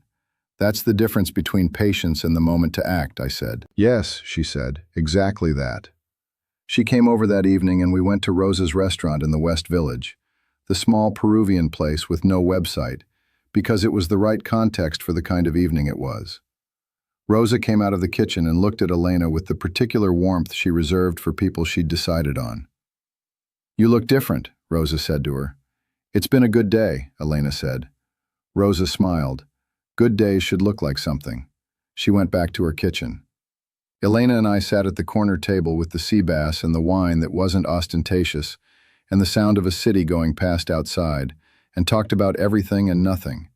[SPEAKER 1] "That's the difference between patience and the moment to act," I said. "Yes," she said, "exactly that." She came over that evening and we went to Rosa's restaurant in the West Village, the small Peruvian place with no website, because it was the right context for the kind of evening it was. Rosa came out of the kitchen and looked at Elena with the particular warmth she reserved for people she'd decided on. "You look different," Rosa said to her. "It's been a good day," Elena said. Rosa smiled. Good days should look like something. She went back to her kitchen. Elena and I sat at the corner table with the sea bass and the wine that wasn't ostentatious and the sound of a city going past outside, and talked about everything and nothing.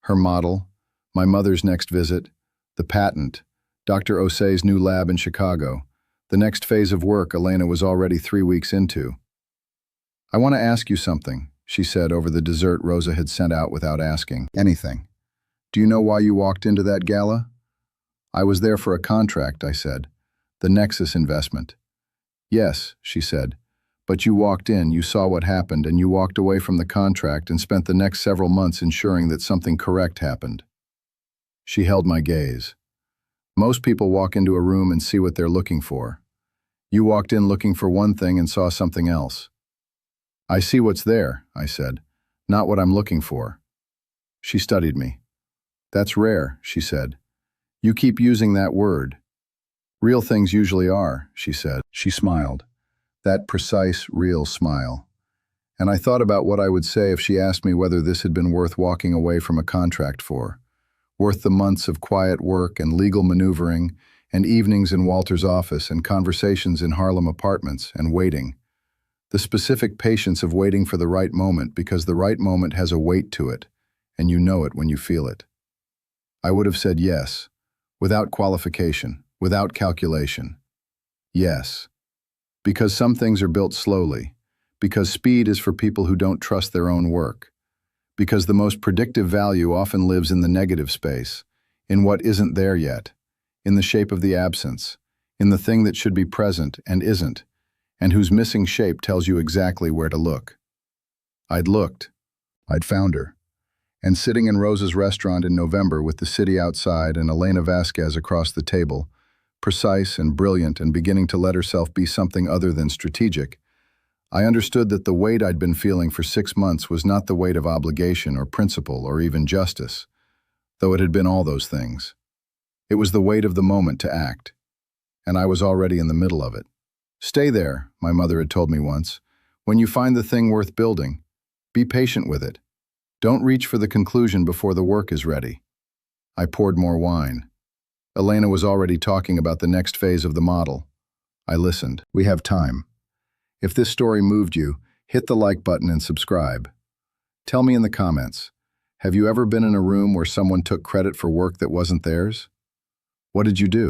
[SPEAKER 1] Her model, my mother's next visit, the patent, Dr. Osei's new lab in Chicago, the next phase of work Elena was already 3 weeks into. "I want to ask you something," she said over the dessert Rosa had sent out without asking. "Anything. Do you know why you walked into that gala?" "I was there for a contract," I said. "The Nexus investment." "Yes," she said. "But you walked in, you saw what happened, and you walked away from the contract and spent the next several months ensuring that something correct happened." She held my gaze. "Most people walk into a room and see what they're looking for. You walked in looking for one thing and saw something else." "I see what's there," I said, "not what I'm looking for." She studied me. "That's rare," she said. "You keep using that word." "Real things usually are," she said. She smiled. That precise, real smile. And I thought about what I would say if she asked me whether this had been worth walking away from a contract for, worth the months of quiet work and legal maneuvering and evenings in Walter's office and conversations in Harlem apartments and waiting. The specific patience of waiting for the right moment because the right moment has a weight to it, and you know it when you feel it. I would have said yes. Without qualification, without calculation. Yes. Because some things are built slowly. Because speed is for people who don't trust their own work. Because the most predictive value often lives in the negative space, in what isn't there yet, in the shape of the absence, in the thing that should be present and isn't, and whose missing shape tells you exactly where to look. I'd looked. I'd found her. And sitting in Rosa's restaurant in November with the city outside and Elena Vasquez across the table, precise and brilliant and beginning to let herself be something other than strategic, I understood that the weight I'd been feeling for 6 months was not the weight of obligation or principle or even justice, though it had been all those things. It was the weight of the moment to act. and I was already in the middle of it. Stay there, my mother had told me once. When you find the thing worth building, be patient with it. Don't reach for the conclusion before the work is ready. I poured more wine. Elena was already talking about the next phase of the model. I listened. We have time. If this story moved you, hit the like button and subscribe. Tell me in the comments, have you ever been in a room where someone took credit for work that wasn't theirs? What did you do?